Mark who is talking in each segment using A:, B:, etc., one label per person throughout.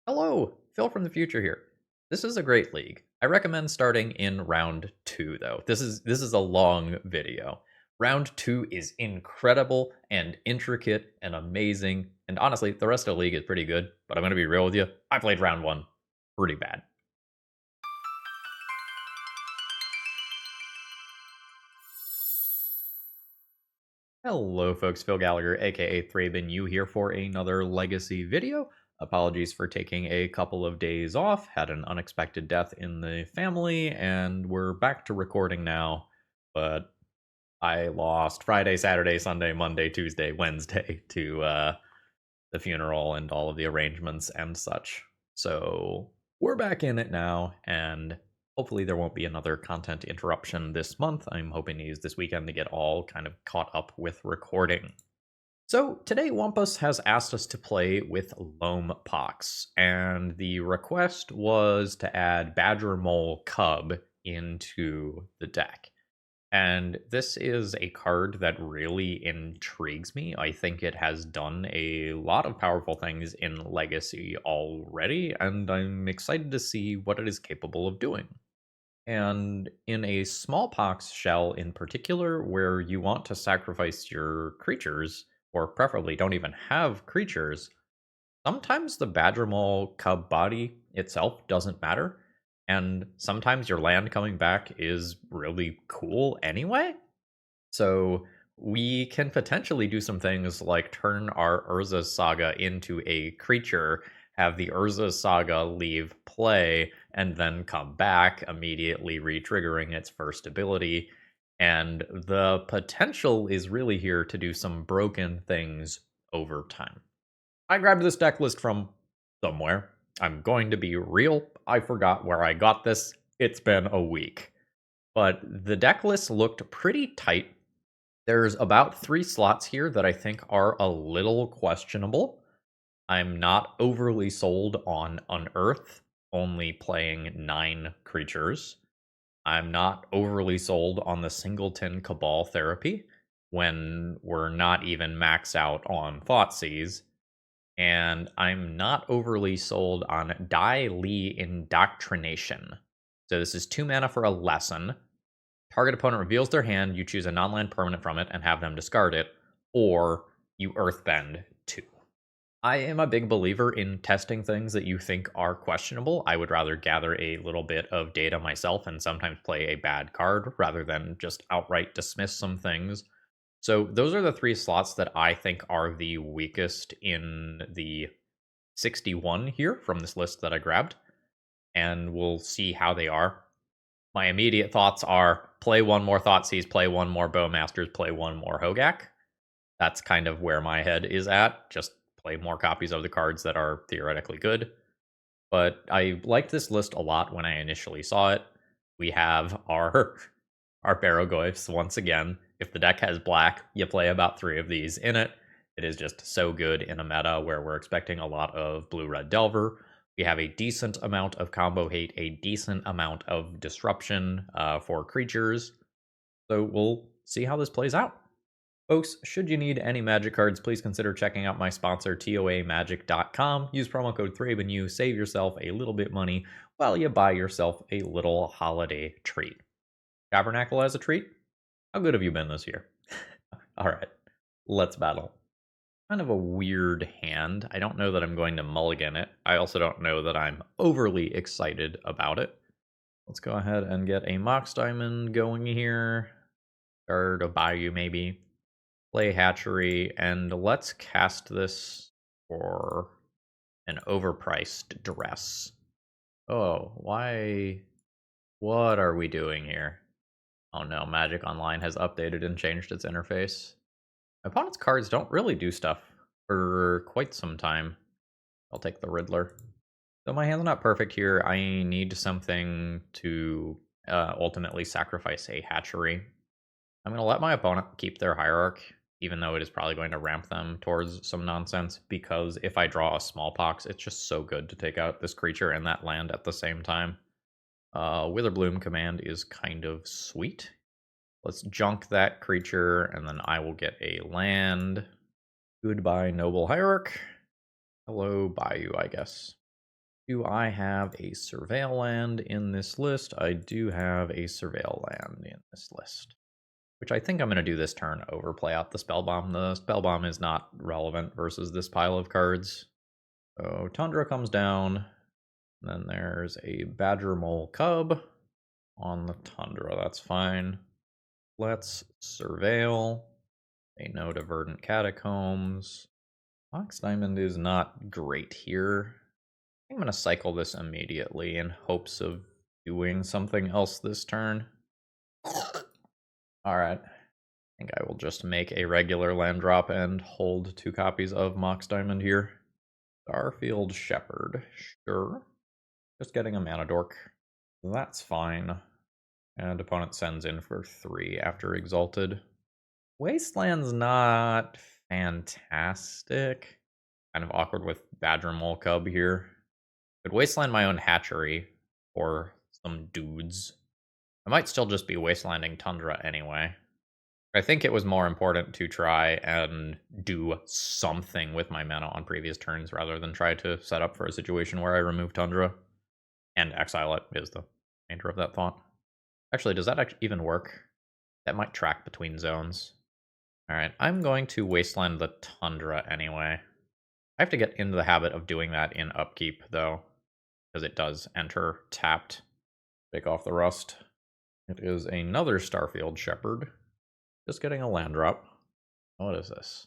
A: Hello, Phil from the future here. This is a great league. I recommend starting in round 2 though. This is a long video. Round 2 is incredible and intricate and amazing. And honestly, the rest of the league is pretty good, but I'm going to be real with you. I played round 1 pretty bad. Hello folks, Phil Gallagher, aka ThrabenU here for another Legacy video. Apologies for taking a couple of days off, had an unexpected death in the family, and we're back to recording now. But I lost Friday, Saturday, Sunday, Monday, Tuesday, Wednesday to the funeral and all of the arrangements and such. So we're back in it now, and hopefully there won't be another content interruption this month. I'm hoping to use this weekend to get all kind of caught up with recording. So today Wampus has asked us to play with Loam Pox, and the request was to add Badgermole Cub into the deck. And this is a card that really intrigues me. I think it has done a lot of powerful things in Legacy already, and I'm excited to see what it is capable of doing. And in a smallpox shell in particular, where you want to sacrifice your creatures, or preferably don't even have creatures, sometimes the Badgermole Cub body itself doesn't matter, and sometimes your land coming back is really cool anyway. So we can potentially do some things like turn our Urza Saga into a creature, have the Urza Saga leave play, and then come back, immediately re-triggering its first ability. And the potential is really here to do some broken things over time. I grabbed this deck list from somewhere. I'm going to be real, I forgot where I got this. It's been a week. But the deck list looked pretty tight. There's about 3 slots here that I think are a little questionable. I'm not overly sold on Unearth, only playing 9 creatures. I'm not overly sold on the Singleton Cabal Therapy, when we're not even maxed out on Thoughtseize. And I'm not overly sold on Dai Li Indoctrination. So this is 2 mana for a lesson. Target opponent reveals their hand, you choose a non-land permanent from it and have them discard it, or you earthbend 2. I am a big believer in testing things that you think are questionable. I would rather gather a little bit of data myself and sometimes play a bad card rather than just outright dismiss some things. So those are the 3 slots that I think are the weakest in the 61 here from this list that I grabbed, and we'll see how they are. My immediate thoughts are play 1 more Thoughtseize, play 1 more Bowmasters, play 1 more Hogak. That's kind of where my head is at. Just play more copies of the cards that are theoretically good. But I liked this list a lot when I initially saw it. We have our Barrogoyfs once again. If the deck has black, you play about 3 of these in it. It is just so good in a meta where we're expecting a lot of blue-red Delver. We have a decent amount of combo hate, a decent amount of disruption for creatures. So we'll see how this plays out. Folks, should you need any Magic cards, please consider checking out my sponsor, TOAMagic.com. Use promo code ThrabenU, save yourself a little bit money while you buy yourself a little holiday treat. Tabernacle as a treat? How good have you been this year? Alright, let's battle. Kind of a weird hand. I don't know that I'm going to mulligan it. I also don't know that I'm overly excited about it. Let's go ahead and get a Mox Diamond going here. Or a Bayou, maybe. Play Hatchery, and let's cast this for an overpriced Duress. Oh, why? What are we doing here? Oh no, Magic Online has updated and changed its interface. My opponent's cards don't really do stuff for quite some time. I'll take the Riddler. So my hand's not perfect here. I need something to ultimately sacrifice a Hatchery. I'm going to let my opponent keep their Hierarch, even though it is probably going to ramp them towards some nonsense, because if I draw a Smallpox, it's just so good to take out this creature and that land at the same time. Witherbloom command is kind of sweet. Let's junk that creature, and then I will get a land. Goodbye, Noble Hierarch. Hello, Bayou, I guess. Do I have a Surveil land in this list? I do have a Surveil land in this list, which I think I'm going to do this turn over play out the Spellbomb. The Spellbomb is not relevant versus this pile of cards. So Tundra comes down. Then there's a Badgermole Cub on the Tundra. That's fine. Let's Surveil. A no to Verdant Catacombs. Fox Diamond is not great here. I'm going to cycle this immediately in hopes of doing something else this turn. Alright. I think I will just make a regular land drop and hold 2 copies of Mox Diamond here. Starfield Shepherd. Sure. Just getting a mana dork. That's fine. And opponent sends in for 3 after Exalted. Wasteland's not fantastic. Kind of awkward with Badgermole Cub here. Could Wasteland my own hatchery for some dudes. I might still just be Wastelanding Tundra anyway. I think it was more important to try and do something with my mana on previous turns rather than try to set up for a situation where I remove Tundra and exile it is the remainder of that thought. Actually, does that even work? That might track between zones. Alright, I'm going to Wasteland the Tundra anyway. I have to get into the habit of doing that in upkeep, though, because it does enter tapped. Take off the rust. It is another Starfield Shepherd. Just getting a land drop. What is this?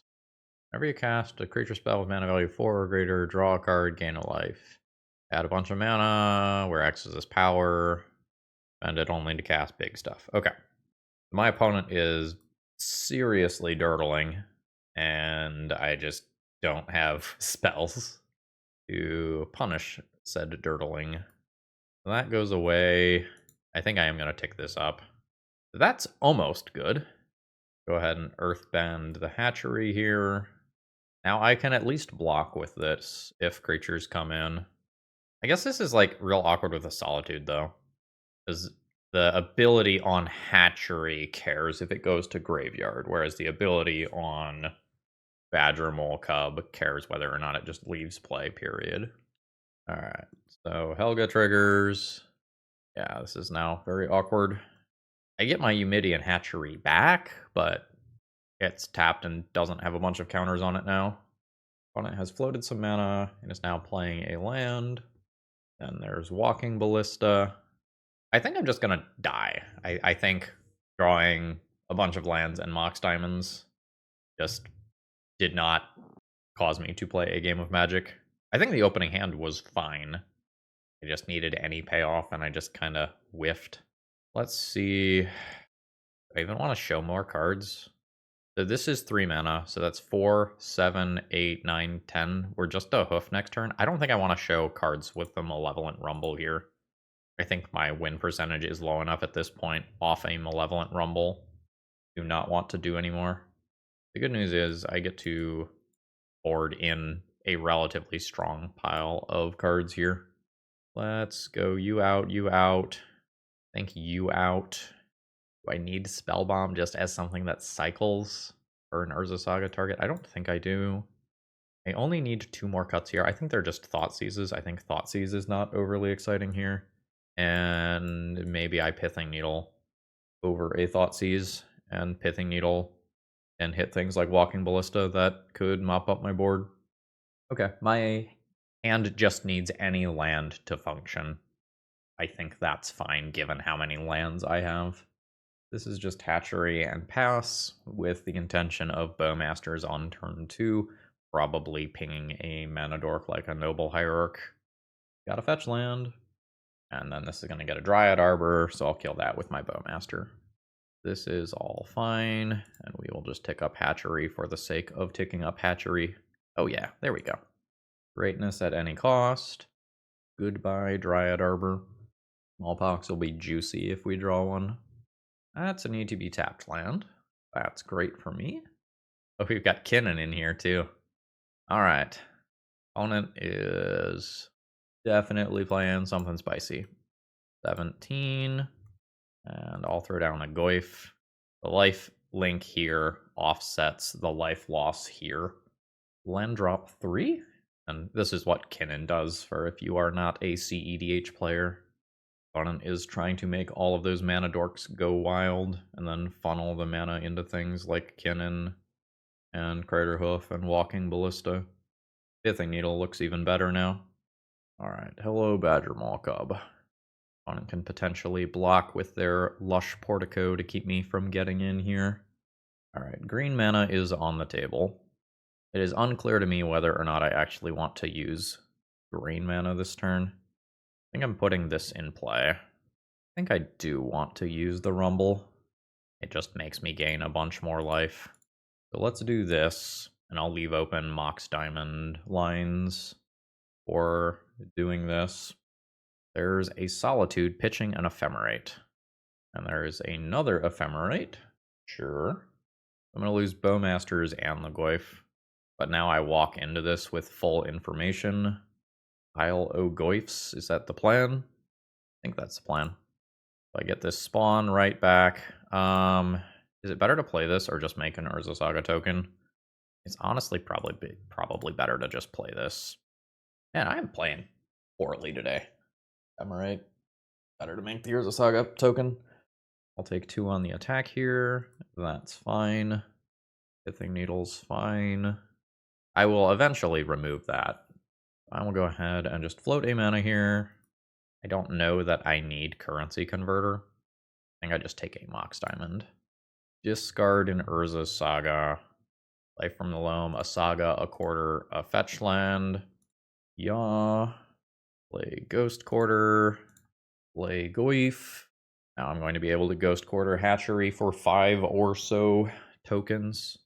A: Whenever you cast a creature spell with mana value 4 or greater, draw a card, gain a life. Add a bunch of mana, where X is this power. Spend it only to cast big stuff. Okay. My opponent is seriously dirtling, and I just don't have spells to punish said dirtling. That goes away. I think I am going to tick this up. That's almost good. Go ahead and Earthbend the hatchery here. Now I can at least block with this if creatures come in. I guess this is like real awkward with a Solitude though, because the ability on hatchery cares if it goes to graveyard, whereas the ability on Badgermole Cub cares whether or not it just leaves play, period. Alright, so Helga triggers. Yeah, this is now very awkward. I get my Eumidian hatchery back, but it's tapped and doesn't have a bunch of counters on it now. Opponent has floated some mana and is now playing a land. Then there's Walking Ballista. I think I'm just gonna die. I think drawing a bunch of lands and Mox Diamonds just did not cause me to play a game of Magic. I think the opening hand was fine. I just needed any payoff and I just kind of whiffed. Let's see. Do I even want to show more cards? So this is 3 mana, so that's 4, 7, 8, 9, 10. We're just a hoof next turn. I don't think I want to show cards with the Malevolent Rumble here. I think my win percentage is low enough at this point off a Malevolent Rumble to not want to do anymore. The good news is I get to board in a relatively strong pile of cards here. Let's go you out, you out. I think you out. Do I need Spellbomb just as something that cycles for an Urza Saga target? I don't think I do. I only need 2 more cuts here. I think they're just Thoughtseizes. I think Thoughtseize is not overly exciting here. And maybe I Pithing Needle over a Thoughtseize, and Pithing Needle and hit things like Walking Ballista that could mop up my board. Okay, my hand just needs any land to function. I think that's fine given how many lands I have. This is just hatchery and pass with the intention of Bowmasters on turn 2, probably pinging a mana dork like a Noble Hierarch. Got a fetch land. And then this is going to get a Dryad Arbor, so I'll kill that with my Bowmaster. This is all fine, and we will just tick up hatchery for the sake of ticking up hatchery. Oh yeah, there we go. Greatness at any cost. Goodbye, Dryad Arbor. Smallpox will be juicy if we draw one. That's an ETB tapped land. That's great for me. Oh, we've got Kinnan in here too. Alright. Opponent is definitely playing something spicy. 17. And I'll throw down a Goyf. The life link here offsets the life loss here. Land drop 3? And this is what Kinnan does for if you are not a CEDH player. Opponent is trying to make all of those mana dorks go wild and then funnel the mana into things like Kinnan and Craterhoof and Walking Ballista. Pithing Needle looks even better now. Alright, hello Badgermole Cub. Opponent can potentially block with their Lush Portico to keep me from getting in here. Alright, green mana is on the table. It is unclear to me whether or not I actually want to use green mana this turn. I think I'm putting this in play. I think I do want to use the Rumble. It just makes me gain a bunch more life. So let's do this, and I'll leave open Mox Diamond lines for doing this. There's a Solitude pitching an Ephemerate. And there's another Ephemerate. Sure. I'm going to lose Bowmasters and the Goyf. But now I walk into this with full information. Pile o Goyfs, is that the plan? I think that's the plan. I get this spawn right back. Is it better to play this or just make an Urza Saga token? It's honestly probably better to just play this. Man, I am playing poorly today. Am I right? Better to make the Urza Saga token. I'll take 2 on the attack here. That's fine. Pithing Needle's fine. I will eventually remove that. I will go ahead and just float a mana here. I don't know that I need Currency Converter. I think I just take a Mox Diamond. Discard an Urza Saga. Life from the Loam, a Saga, a Quarter, a Fetch Land. Yaw. Play Ghost Quarter. Play Goyf. Now I'm going to be able to Ghost Quarter Hatchery for 5 or so tokens.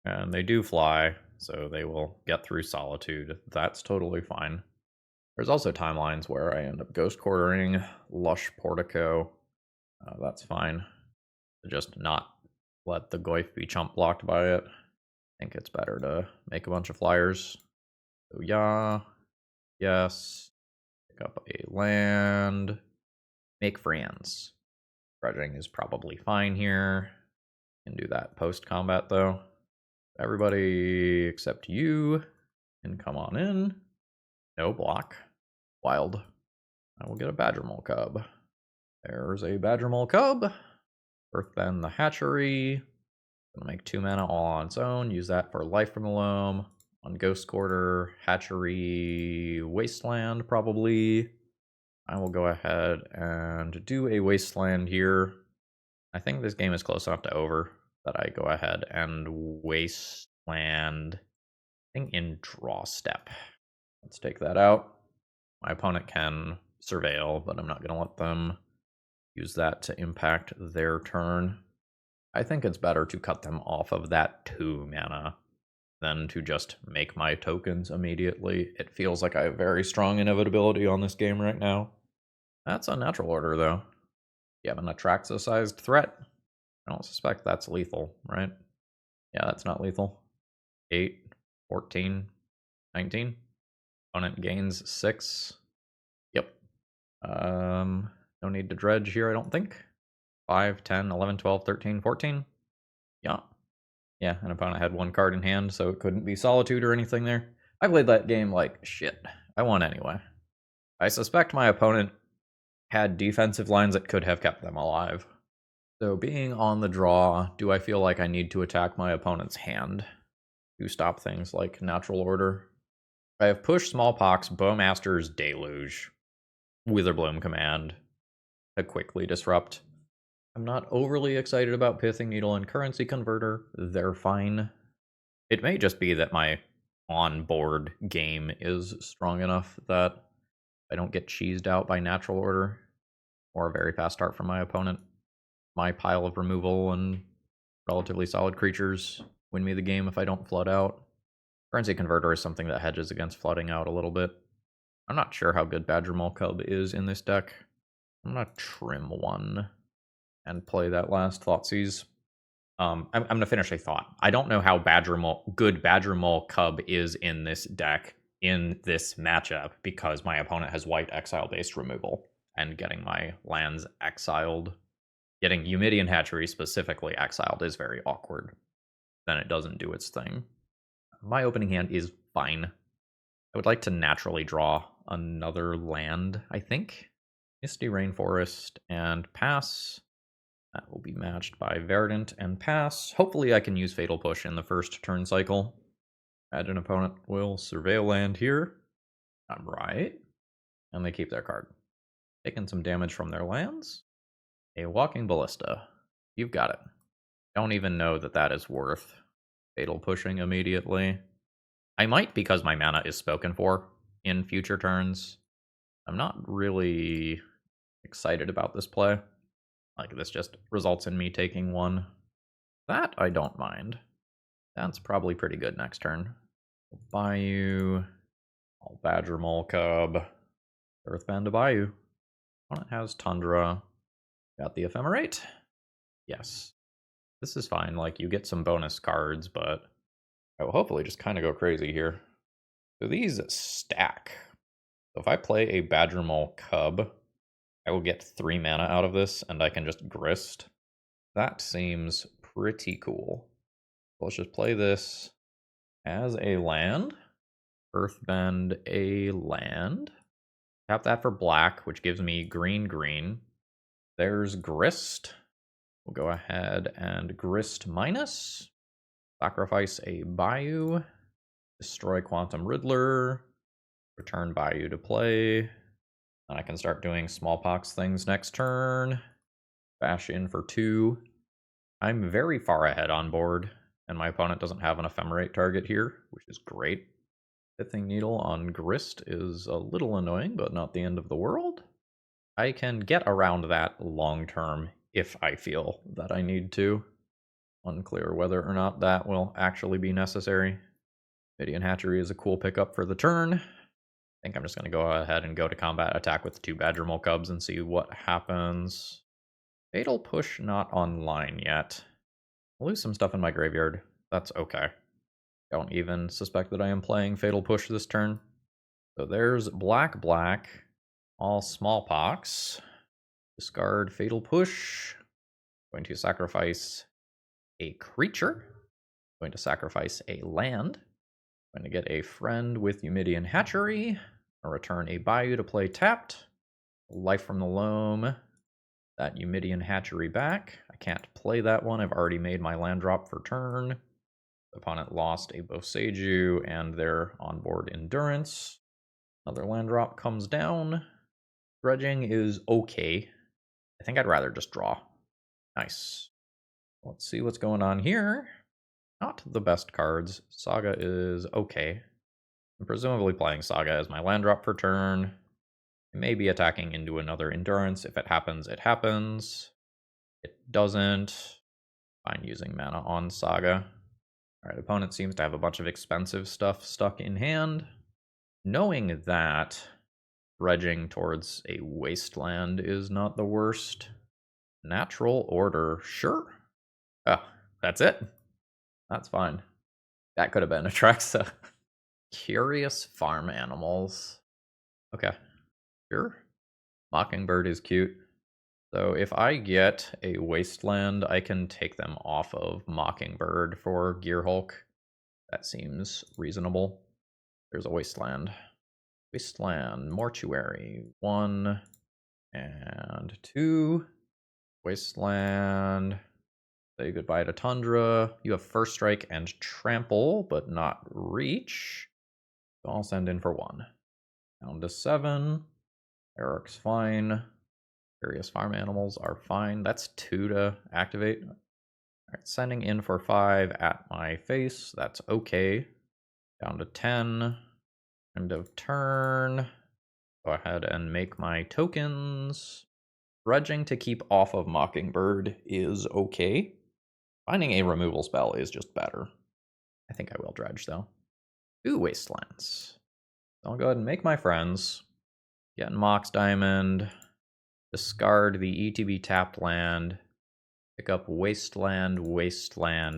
A: And they do fly, so they will get through Solitude. That's totally fine. There's also timelines where I end up Ghost Quartering, Lush Portico. That's fine. Just not let the Goyf be chump blocked by it. I think it's better to make a bunch of flyers. So yeah, yes. Pick up a land. Make friends. Dredging is probably fine here. Can do that post-combat though. Everybody except you can come on in. No block. Wild. I will get a Badgermole Cub. There's a Badgermole Cub. Earthbend the Hatchery. Gonna make 2 mana all on its own. Use that for Life from the Loam. On Ghost Quarter, Hatchery, Wasteland probably. I will go ahead and do a Wasteland here. I think this game is close enough to over that I go ahead and Wasteland, I think in draw step. Let's take that out. My opponent can Surveil, but I'm not going to let them use that to impact their turn. I think it's better to cut them off of that 2 mana than to just make my tokens immediately. It feels like I have very strong inevitability on this game right now. That's Unnatural Order, though. You have an Atraxa-sized threat. I don't suspect that's lethal, right? Yeah, that's not lethal. 8, 14, 19. Opponent gains 6. Yep. No need to dredge here, I don't think. 5, 10, 11, 12, 13, 14. Yeah. Yeah, an opponent had 1 card in hand, so it couldn't be Solitude or anything there. I played that game like shit. I won anyway. I suspect my opponent had defensive lines that could have kept them alive. So being on the draw, do I feel like I need to attack my opponent's hand to stop things like Natural Order? I have pushed Smallpox, Bowmaster's Deluge, Witherbloom Command to quickly disrupt. I'm not overly excited about Pithing Needle and Currency Converter. They're fine. It may just be that my on-board game is strong enough that I don't get cheesed out by Natural Order or a very fast start from my opponent. My pile of removal and relatively solid creatures win me the game if I don't flood out. Currency Converter is something that hedges against flooding out a little bit. I'm not sure how good Badgermole Cub is in this deck. I'm going to trim 1 and play that last Thoughtseize. I'm going to finish a thought. I don't know how good Badgermole Cub is in this deck in this matchup because my opponent has white exile-based removal, and getting my lands exiled, getting Eumidian Hatchery specifically exiled is very awkward. Then it doesn't do its thing. My opening hand is fine. I would like to naturally draw another land, I think. Misty Rainforest and pass. That will be matched by Verdant and pass. Hopefully I can use Fatal Push in the first turn cycle. Imagine opponent will surveil land here. I'm right. And they keep their card. Taking some damage from their lands. A Walking Ballista. You've got it. Don't even know that that is worth Fatal Pushing immediately. I might because my mana is spoken for in future turns. I'm not really excited about this play. Like, this just results in me taking one. That I don't mind. That's probably pretty good next turn. Bayou. Badgermole Cub. Earthbound to Bayou. Opponent has Tundra. Got the Ephemerate. Yes. This is fine. Like, you get some bonus cards, but I will hopefully just kind of go crazy here. So these stack. So if I play a Badgermole Cub, I will get 3 mana out of this, and I can just grist. That seems pretty cool. Let's just play this as a land. Earthbend a land. Tap that for black, which gives me green. There's grist. We'll go ahead and grist minus. Sacrifice a Bayou. Destroy Quantum Riddler. Return Bayou to play. And I can start doing Smallpox things next turn. Bash in for 2. I'm very far ahead on board, and my opponent doesn't have an Ephemerate target here, which is great. Pithing Needle on Grist is a little annoying, but not the end of the world. I can get around that long term if I feel that I need to. Unclear whether or not that will actually be necessary. Midian Hatchery is a cool pickup for the turn. I think I'm just going to go ahead and go to combat, attack with 2 Badgermole Cubs and see what happens. Fatal Push not online yet. I'll lose some stuff in my graveyard. That's okay. Don't even suspect that I am playing Fatal Push this turn. So there's black, all Smallpox. Discard Fatal Push. Going to sacrifice a creature. Going to sacrifice a land. Going to get a friend with Midian Hatchery. I'll return a Bayou to play tapped. Life from the Loam. That Midian Hatchery back. I can't play that one. I've already made my land drop for turn. The opponent lost a Boseiju and their onboard Endurance. Another land drop comes down. Dredging is okay. I think I'd rather just draw. Nice. Let's see what's going on here. Not the best cards. Saga is okay. I'm presumably playing Saga as my land drop for turn. I may be attacking into another Endurance. If it happens, it happens. It doesn't. Fine using mana on Saga. Alright, opponent seems to have a bunch of expensive stuff stuck in hand. Knowing that, dredging towards a wasteland is not the worst. Natural Order, sure. Oh, that's it. That's fine. That could have been Atraxa. Curious farm animals. Okay, sure. Mockingbird is cute. So if I get a wasteland, I can take them off of Mockingbird for Gearhulk. That seems reasonable. There's a wasteland. Wasteland, Mortuary, 1 and 2. Wasteland. Say goodbye to Tundra. You have First Strike and Trample, but not Reach. So I'll send in for 1. Down to 7. Eric's fine. Various farm animals are fine. That's 2 to activate. Alright, sending in for 5 at my face. That's okay. Down to 10. End of turn. Go ahead and make my tokens. Dredging to keep off of Mockingbird is okay. Finding a removal spell is just better. I think I will dredge, though. 2 wastelands. I'll go ahead and make my friends. Get Mox Diamond. Discard the ETB tapped land. Pick up Wasteland,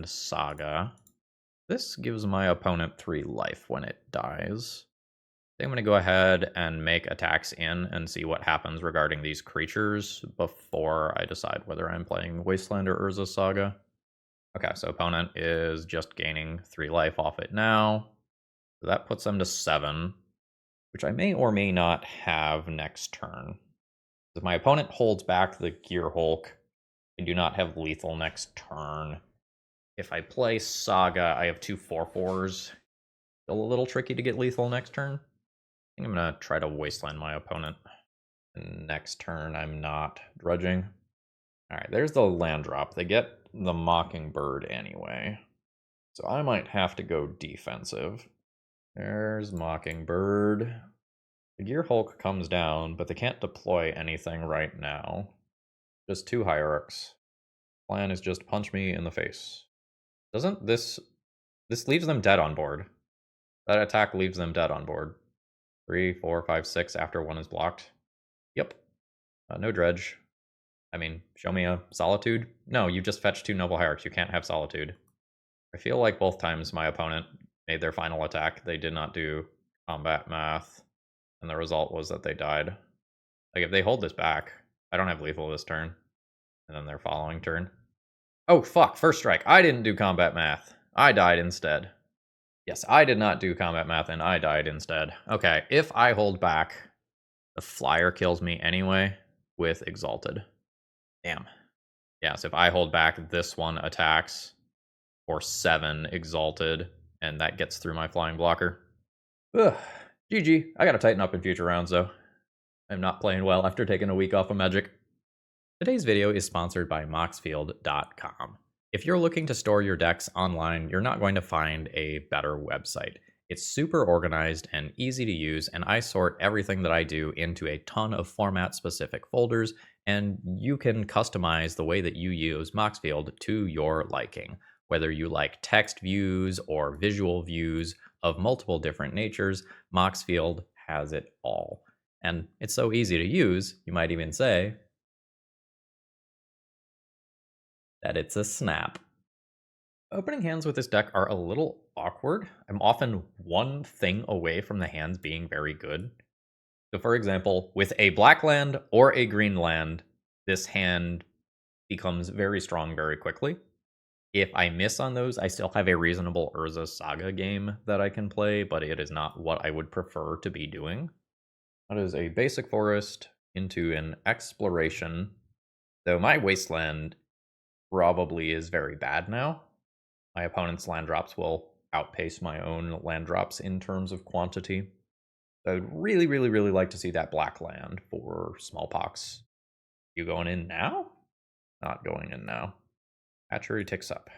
A: Saga. This gives my opponent 3 life when it dies. I'm going to go ahead and make attacks in and see what happens regarding these creatures before I decide whether I'm playing Wasteland or Urza Saga. Okay, so opponent is just gaining 3 life off it now. So that puts them to 7. which I may or may not have next turn. If my opponent holds back the Gear Hulk, I do not have lethal next turn. If I play Saga, I have two 4/4s. Still a little tricky to get lethal next turn. I think I'm going to try to Wasteland my opponent. And next turn, I'm not drudging. Alright, there's the land drop. They get the Mockingbird anyway. So I might have to go defensive. There's Mockingbird. The Gear Hulk comes down, but they can't deploy anything right now. Just two Hierarchs. Plan is just punch me in the face. Doesn't this... This leaves them dead on board. That attack leaves them dead on board. 3, 4, 5, 6 after one is blocked. Yep. No dredge. I mean, show me a Solitude. No, you just fetched two Noble Hierarchs. You can't have Solitude. I feel like both times my opponent made their final attack, they did not do combat math, and the result was that they died. Like, if they hold this back, I don't have lethal this turn, and then their following turn. Oh, fuck, first strike. I didn't do combat math. I died instead. Yes, I did not do combat math, and I died instead. Okay, if I hold back, the flyer kills me anyway with Exalted. Damn. Yeah, so if I hold back, this one attacks for 7 Exalted, and that gets through my flying blocker. Ugh. GG. I gotta tighten up in future rounds, though. I'm not playing well after taking a week off of Magic. Today's video is sponsored by Moxfield.com. If you're looking to store your decks online, you're not going to find a better website. It's super organized and easy to use, and I sort everything that I do into a ton of format-specific folders, and you can customize the way that you use Moxfield to your liking. Whether you like text views or visual views of multiple different natures, Moxfield has it all. And it's so easy to use, you might even say that it's a snap. Opening hands with this deck are a little awkward. I'm often one thing away from the hands being very good. So for example, with a black land or a green land, this hand becomes very strong very quickly. If I miss on those, I still have a reasonable Urza Saga game that I can play, but it is not what I would prefer to be doing. That is a basic forest into an exploration, though my wasteland probably is very bad now. My opponent's land drops will outpace my own land drops in terms of quantity. I would really, really, really like to see that black land for Smallpox. You going in now? Not going in now. Hatchery ticks up.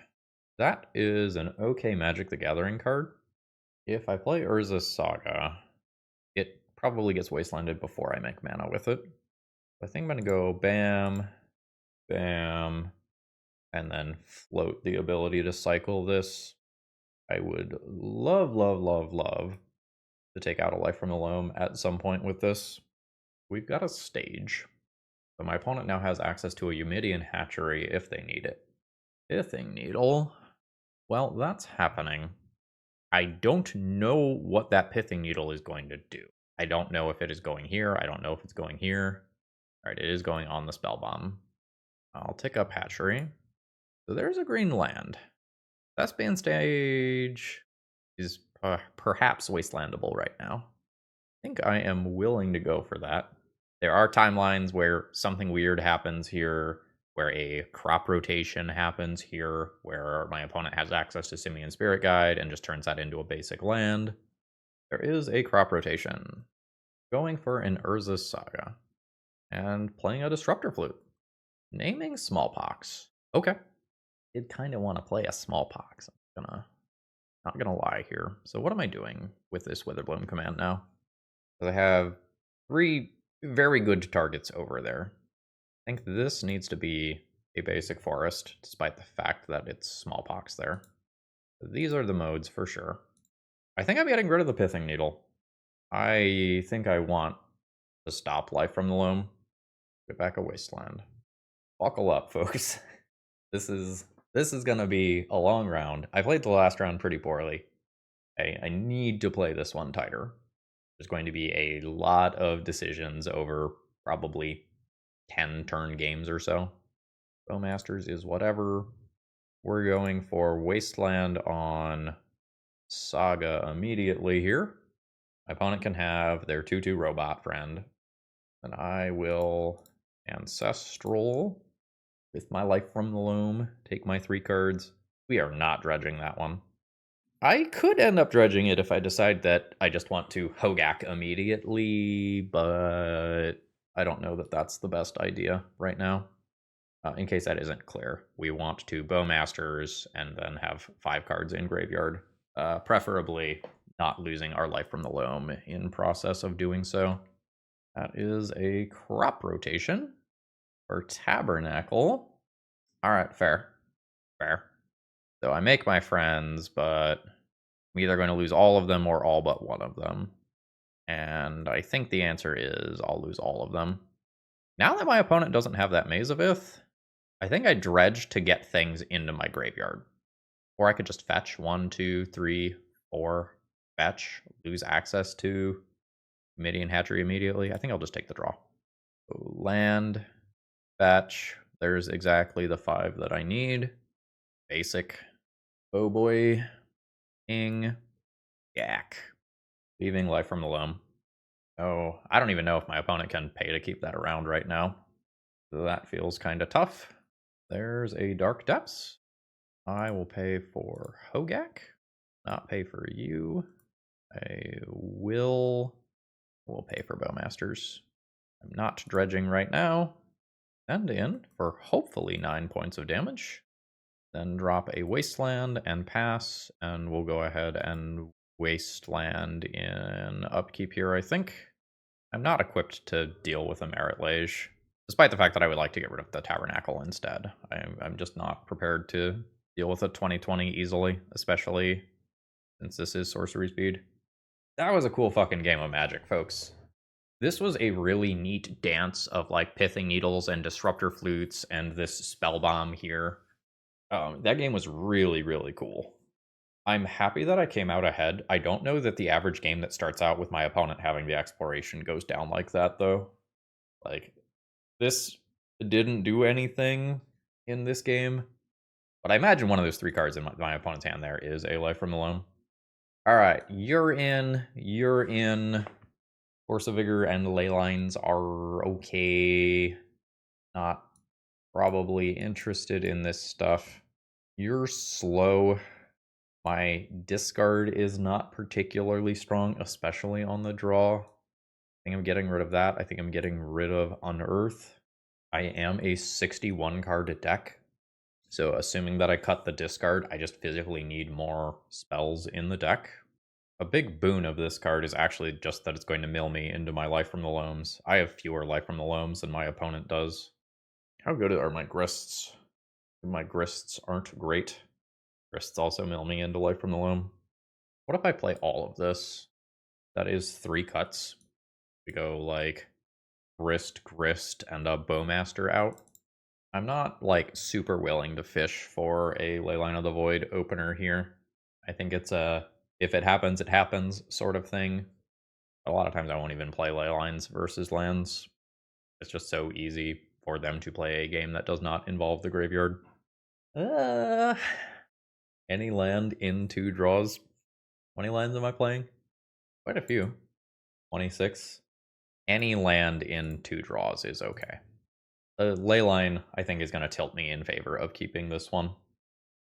A: That is an okay Magic the Gathering card. If I play Urza Saga, it probably gets wastelanded before I make mana with it. I think I'm going to go bam, bam, and then float the ability to cycle this. I would love, love, love, love to take out a Life from the Loam at some point with this. We've got a stage. But my opponent now has access to a Eumidian Hatchery if they need it. Pithing Needle. Well, that's happening. I don't know what that Pithing Needle is going to do. I don't know if it is going here. I don't know if it's going here. Alright, it is going on the Spell Bomb. I'll tick up Hatchery. So there's a green land. Thespian Stage is perhaps wastelandable right now. I think I am willing to go for that. There are timelines where something weird happens here, where a crop rotation happens here, where my opponent has access to Simian Spirit Guide and just turns that into a basic land. There is a crop rotation. Going for an Urza Saga. And playing a Disruptor Flute. Naming Smallpox. Okay. Did kind of want to play a Smallpox. Not gonna lie here. So what am I doing with this Witherbloom command now? I have 3 very good targets over there. I think this needs to be a basic forest, despite the fact that it's Smallpox there. These are the modes for sure. I think I'm getting rid of the Pithing Needle. I think I want to stop Life from the Loam. Get back a Wasteland. Buckle up, folks. This is gonna be a long round. I played the last round pretty poorly. I need to play this one tighter. There's going to be a lot of decisions over probably 10 turn games or so. Bowmasters is whatever. We're going for Wasteland on Saga immediately here. My opponent can have their 2/2 robot friend. And I will Ancestral with my Life from the Loam, take my 3 cards. We are not dredging that one. I could end up dredging it if I decide that I just want to Hogak immediately, but I don't know that that's the best idea right now. In case that isn't clear, we want to Bowmasters and then have 5 cards in graveyard, preferably not losing our Life from the Loam in process of doing so. That is a crop rotation for Tabernacle. All right, fair. Fair. So I make my friends, but I'm either going to lose all of them or all but one of them. And I think the answer is I'll lose all of them. Now that my opponent doesn't have that Mazavith, I think I dredge to get things into my graveyard. Or I could just fetch 1, 2, 3, 4, fetch, lose access to Midian Hatchery immediately. I think I'll just take the draw. So land, fetch. There's exactly the 5 that I need. Basic. Oh boy. Ing. Yak. Leaving Life from the Loam. Oh, I don't even know if my opponent can pay to keep that around right now. So that feels kind of tough. There's a Dark Depths. I will pay for Hogak. Not pay for you. I will pay for Bowmasters. I'm not dredging right now. Send in for hopefully 9 points of damage. Then drop a Wasteland and pass, and we'll go ahead and Wasteland in upkeep here, I think. I'm not equipped to deal with a Merit Lage, despite the fact that I would like to get rid of the Tabernacle instead. I'm just not prepared to deal with a 2020 easily, especially since this is sorcery speed. That was a cool fucking game of Magic, folks. This was a really neat dance of like Pithing Needles and Disruptor Flutes and this Spell Bomb here. That game was really, really cool. I'm happy that I came out ahead. I don't know that the average game that starts out with my opponent having the exploration goes down like that, though. Like, this didn't do anything in this game. But I imagine one of those 3 cards in my opponent's hand there is a Life from the Loam. Alright, you're in. You're in. Force of Vigor and Ley Lines are okay. Not probably interested in this stuff. You're slow. My discard is not particularly strong, especially on the draw. I think I'm getting rid of that. I think I'm getting rid of Unearth. I am a 61 card deck. So assuming that I cut the discard, I just physically need more spells in the deck. A big boon of this card is actually just that it's going to mill me into my Life from the Loams. I have fewer Life from the Loams than my opponent does. How good are my Grists? My Grists aren't great. Grists also mill me into Life from the Loam. What if I play all of this? That is 3 cuts. We go like Grist, and a Bowmaster out. I'm not like super willing to fish for a Leyline of the Void opener here. I think it's a if it happens, it happens sort of thing. A lot of times I won't even play Leylines versus lands. It's just so easy for them to play a game that does not involve the graveyard. Any land in 2 draws? 20 lands am I playing? Quite a few. 26. Any land in 2 draws is okay. The Leyline, I think, is going to tilt me in favor of keeping this one.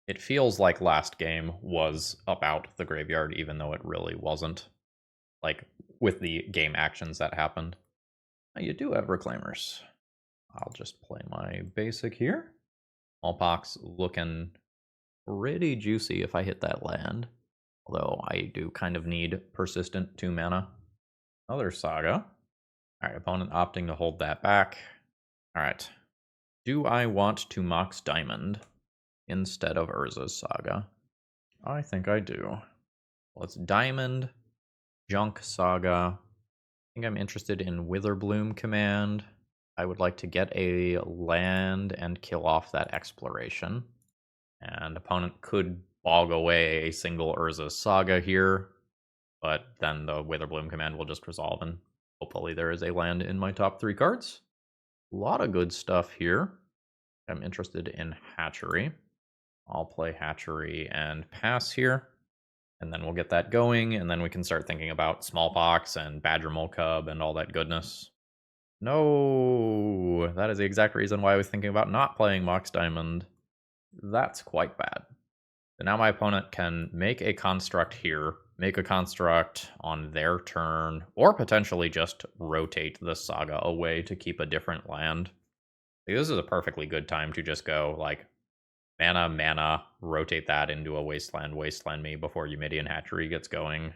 A: It feels like last game was about the graveyard, even though it really wasn't. Like, with the game actions that happened. Now, you do have Reclaimers. I'll just play my basic here. SMALLPOX looking pretty juicy if I hit that land. Although I do kind of need persistent 2 mana. Another Saga. Alright, opponent opting to hold that back. Alright. Do I want to Mox Diamond instead of Urza's Saga? I think I do. Let's Diamond, Junk Saga. I think I'm interested in Witherbloom Command. I would like to get a land and kill off that Exploration. And opponent could bog away a single Urza's Saga here, but then the Witherbloom Command will just resolve, and hopefully there is a land in my top 3 cards. A lot of good stuff here. I'm interested in Hatchery. I'll play Hatchery and pass here. And then we'll get that going, and then we can start thinking about Smallpox and Badgermole Cub and all that goodness. No, that is the exact reason why I was thinking about not playing Mox Diamond. That's quite bad. So now my opponent can make a construct here, make a construct on their turn, or potentially just rotate the Saga away to keep a different land. Like, this is a perfectly good time to just go, like, mana, rotate that into a wasteland me before Eumidian Hatchery gets going.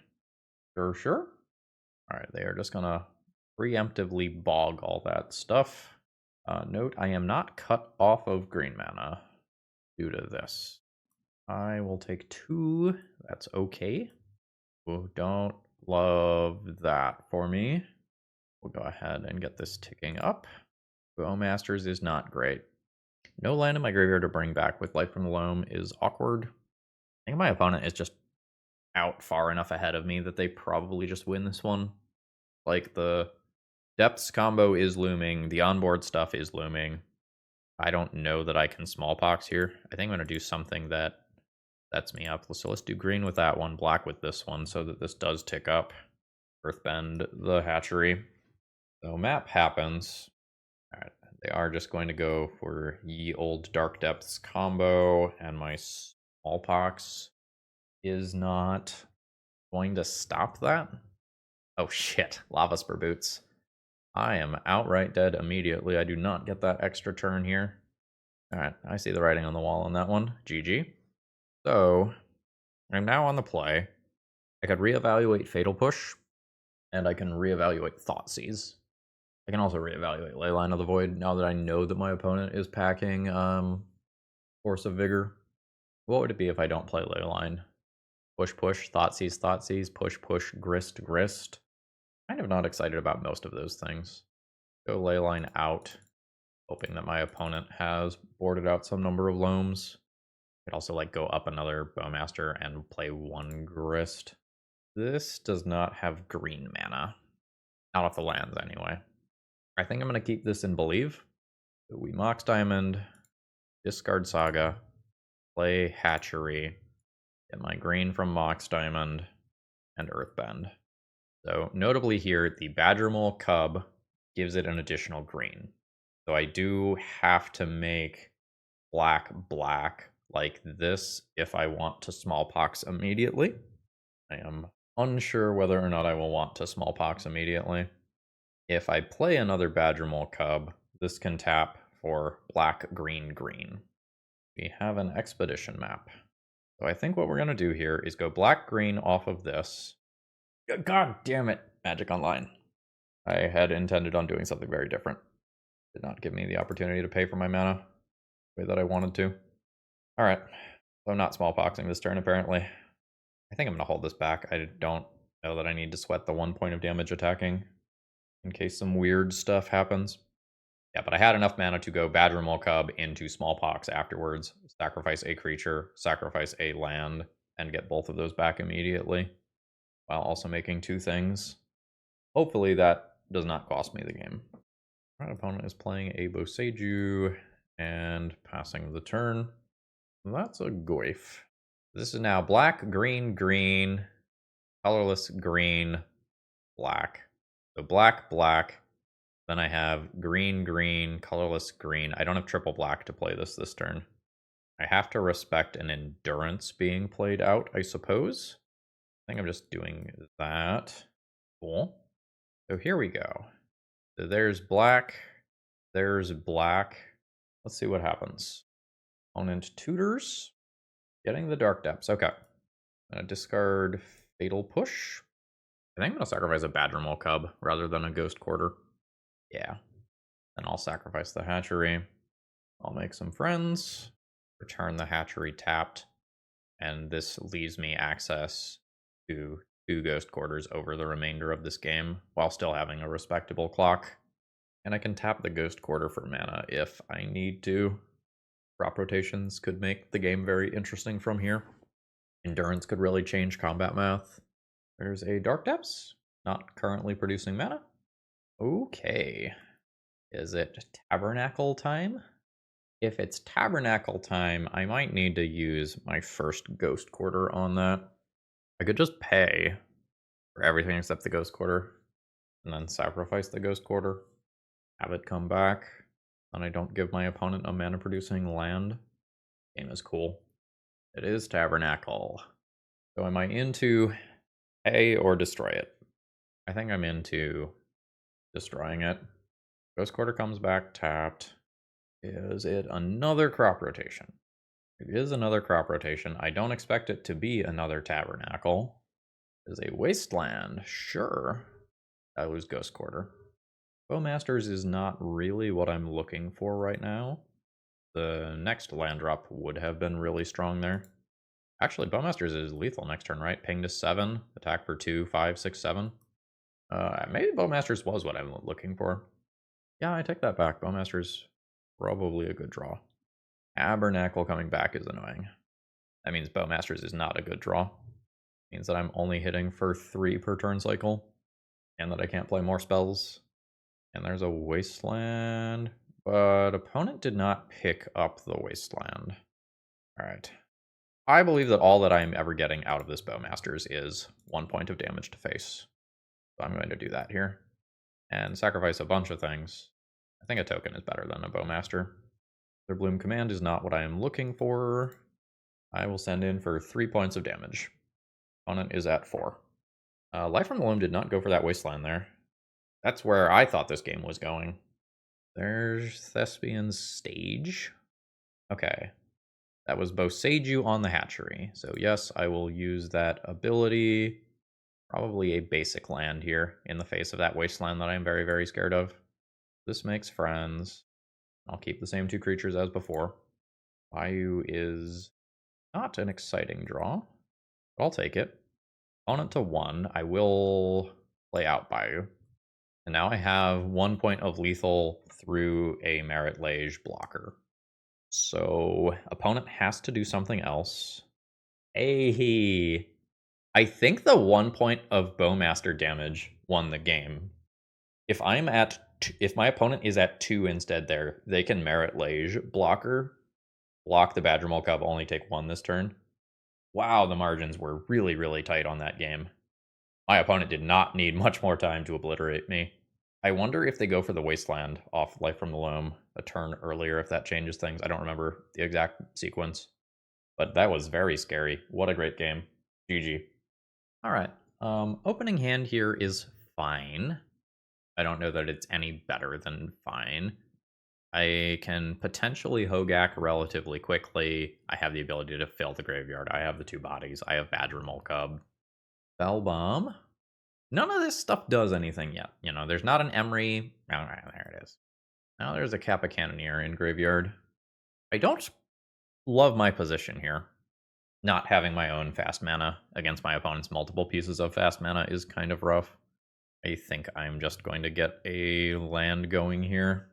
A: Sure. Alright, they are just gonna preemptively bog all that stuff. Note, I am not cut off of green mana due to this. I will take 2. That's okay. Oh, don't love that for me. We'll go ahead and get this ticking up. Bowmasters is not great. No land in my graveyard to bring back with Life from the Loam is awkward. I think my opponent is just out far enough ahead of me that they probably just win this one. Like, the depths combo is looming, the onboard stuff is looming. I don't know that I can Smallpox here. I think I'm going to do something that sets me up. So let's do green with that one, black with this one, so that this does tick up. Earthbend the hatchery. So map happens. Alright, they are just going to go for Ye Old Dark Depths combo, and my Smallpox is not going to stop that. Oh shit, Lava Spur Boots. I am outright dead immediately. I do not get that extra turn here. Alright, I see the writing on the wall on that one. GG. So, I'm now on the play. I could reevaluate Fatal Push, and I can reevaluate Thoughtseize. I can also reevaluate Leyline of the Void now that I know that my opponent is packing Force of Vigor. What would it be if I don't play Leyline? Push, Thoughtseize, push, Grist. Kind of not excited about most of those things. Go Leyline out, hoping that my opponent has boarded out some number of Loams. Could also like go up another Bowmaster and play 1 Grist. This does not have green mana. Not off the lands anyway. I think I'm going to keep this in Believe. So we Mox Diamond, discard Saga, play Hatchery, get my green from Mox Diamond, and Earthbend. So notably here, the Badgermole Cub gives it an additional green. So I do have to make black like this if I want to Smallpox immediately. I am unsure whether or not I will want to Smallpox immediately. If I play another Badgermole Cub, this can tap for black, green. We have an Expedition map. So I think what we're going to do here is go black, green off of this. God damn it, Magic Online. I had intended on doing something very different. Did not give me the opportunity to pay for my mana the way that I wanted to. Alright, so I'm not Smallpoxing this turn apparently. I think I'm going to hold this back. I don't know that I need to sweat the 1 point of damage attacking in case some weird stuff happens. Yeah, but I had enough mana to go Badgermole Cub into Smallpox afterwards, sacrifice a creature, sacrifice a land, and get both of those back immediately, while also making 2 things. Hopefully that does not cost me the game. My opponent is playing a Boseiju and passing the turn. That's a Goif. This is now black, green, colorless, green, black. So black, then I have green, colorless, green. I don't have triple black to play this turn. I have to respect an endurance being played out, I suppose. I think I'm just doing that. Cool. So here we go. So there's black. There's black. Let's see what happens. Opponent tutors. Getting the Dark Depths. Okay. I'm going to discard Fatal Push. I think I'm going to sacrifice a Badgermole Cub rather than a Ghost Quarter. Yeah. Then I'll sacrifice the Hatchery. I'll make some friends. Return the Hatchery tapped. And this leaves me access to 2 Ghost Quarters over the remainder of this game, while still having a respectable clock. And I can tap the Ghost Quarter for mana if I need to. Crop rotations could make the game very interesting from here. Endurance could really change combat math. There's a Dark Depths, not currently producing mana. Okay. Is it Tabernacle time? If it's Tabernacle time, I might need to use my first Ghost Quarter on that. I could just pay for everything except the Ghost Quarter, and then sacrifice the Ghost Quarter, have it come back, and I don't give my opponent a mana-producing land. Game is cool. It is Tabernacle. So am I into pay or destroy it? I think I'm into destroying it. Ghost Quarter comes back tapped. Is it another crop rotation? It is another crop rotation. I don't expect it to be another Tabernacle. It is a Wasteland, sure. I lose Ghost Quarter. Bowmasters is not really what I'm looking for right now. The next land drop would have been really strong there. Actually, Bowmasters is lethal next turn, right? Ping to 7, attack for 2, 5, 6, 7. Maybe Bowmasters was what I'm looking for. Yeah, I take that back. Bowmasters probably a good draw. Tabernacle coming back is annoying. That means Bowmasters is not a good draw. It means that I'm only hitting for 3 per turn cycle, and that I can't play more spells. And there's a Wasteland, but opponent did not pick up the Wasteland. Alright. I believe that all that I'm ever getting out of this Bowmasters is 1 point of damage to face. So I'm going to do that here. And sacrifice a bunch of things. I think a token is better than a Bowmaster. Their Bloom Command is not what I am looking for. I will send in for 3 points of damage. Opponent is at 4. Life from the Loam did not go for that Wasteland there. That's where I thought this game was going. There's Thespian's Stage. Okay. That was Boseiju on the Hatchery. So yes, I will use that ability. Probably a basic land here in the face of that Wasteland that I'm very, very scared of. This makes friends. I'll keep the same 2 creatures as before. Bayou is not an exciting draw, but I'll take it. Opponent to 1. I will play out Bayou. And now I have 1 point of lethal through a Merit Lage blocker. So opponent has to do something else. Hey, I think the 1 point of Bowmaster damage won the game. If my opponent is at 2 instead there, they can Merit Lage blocker, block the Badgermole Cub, only take 1 this turn. Wow, the margins were really, really tight on that game. My opponent did not need much more time to obliterate me. I wonder if they go for the Wasteland off Life from the Loam a turn earlier, if that changes things. I don't remember the exact sequence. But that was very scary. What a great game. GG. Alright. Opening hand here is fine. I don't know that it's any better than fine. I can potentially Hogak relatively quickly. I have the ability to fill the graveyard. I have the 2 bodies. I have Badgermole Cub. Spellbomb. None of this stuff does anything yet. You know, there's not an Emery. Oh, there it is. Now there's a Kappa Cannoneer in graveyard. I don't love my position here. Not having my own fast mana against my opponent's multiple pieces of fast mana is kind of rough. I think I'm just going to get a land going here.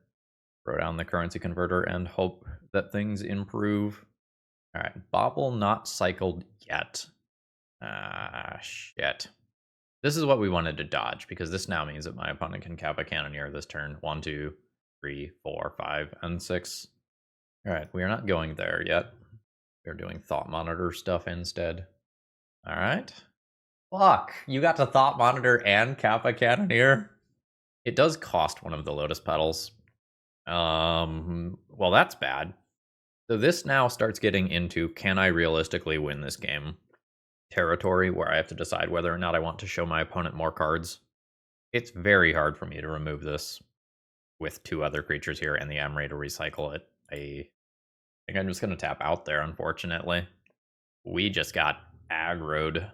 A: Throw down the currency converter and hope that things improve. Alright, Bobble not cycled yet. Shit. This is what we wanted to dodge, because this now means that my opponent can Kappa Cannoneer this turn. 1, 2, 3, 4, 5, and 6. Alright, we are not going there yet. We're doing Thought Monitor stuff instead. Alright. Fuck, you got to Thought Monitor and Kappa Cannoneer? It does cost one of the Lotus Petals. Well, that's bad. So this now starts getting into, can I realistically win this game territory, where I have to decide whether or not I want to show my opponent more cards. It's very hard for me to remove this with 2 other creatures here and the Emery to recycle it. I think I'm just going to tap out there, unfortunately. We just got aggroed.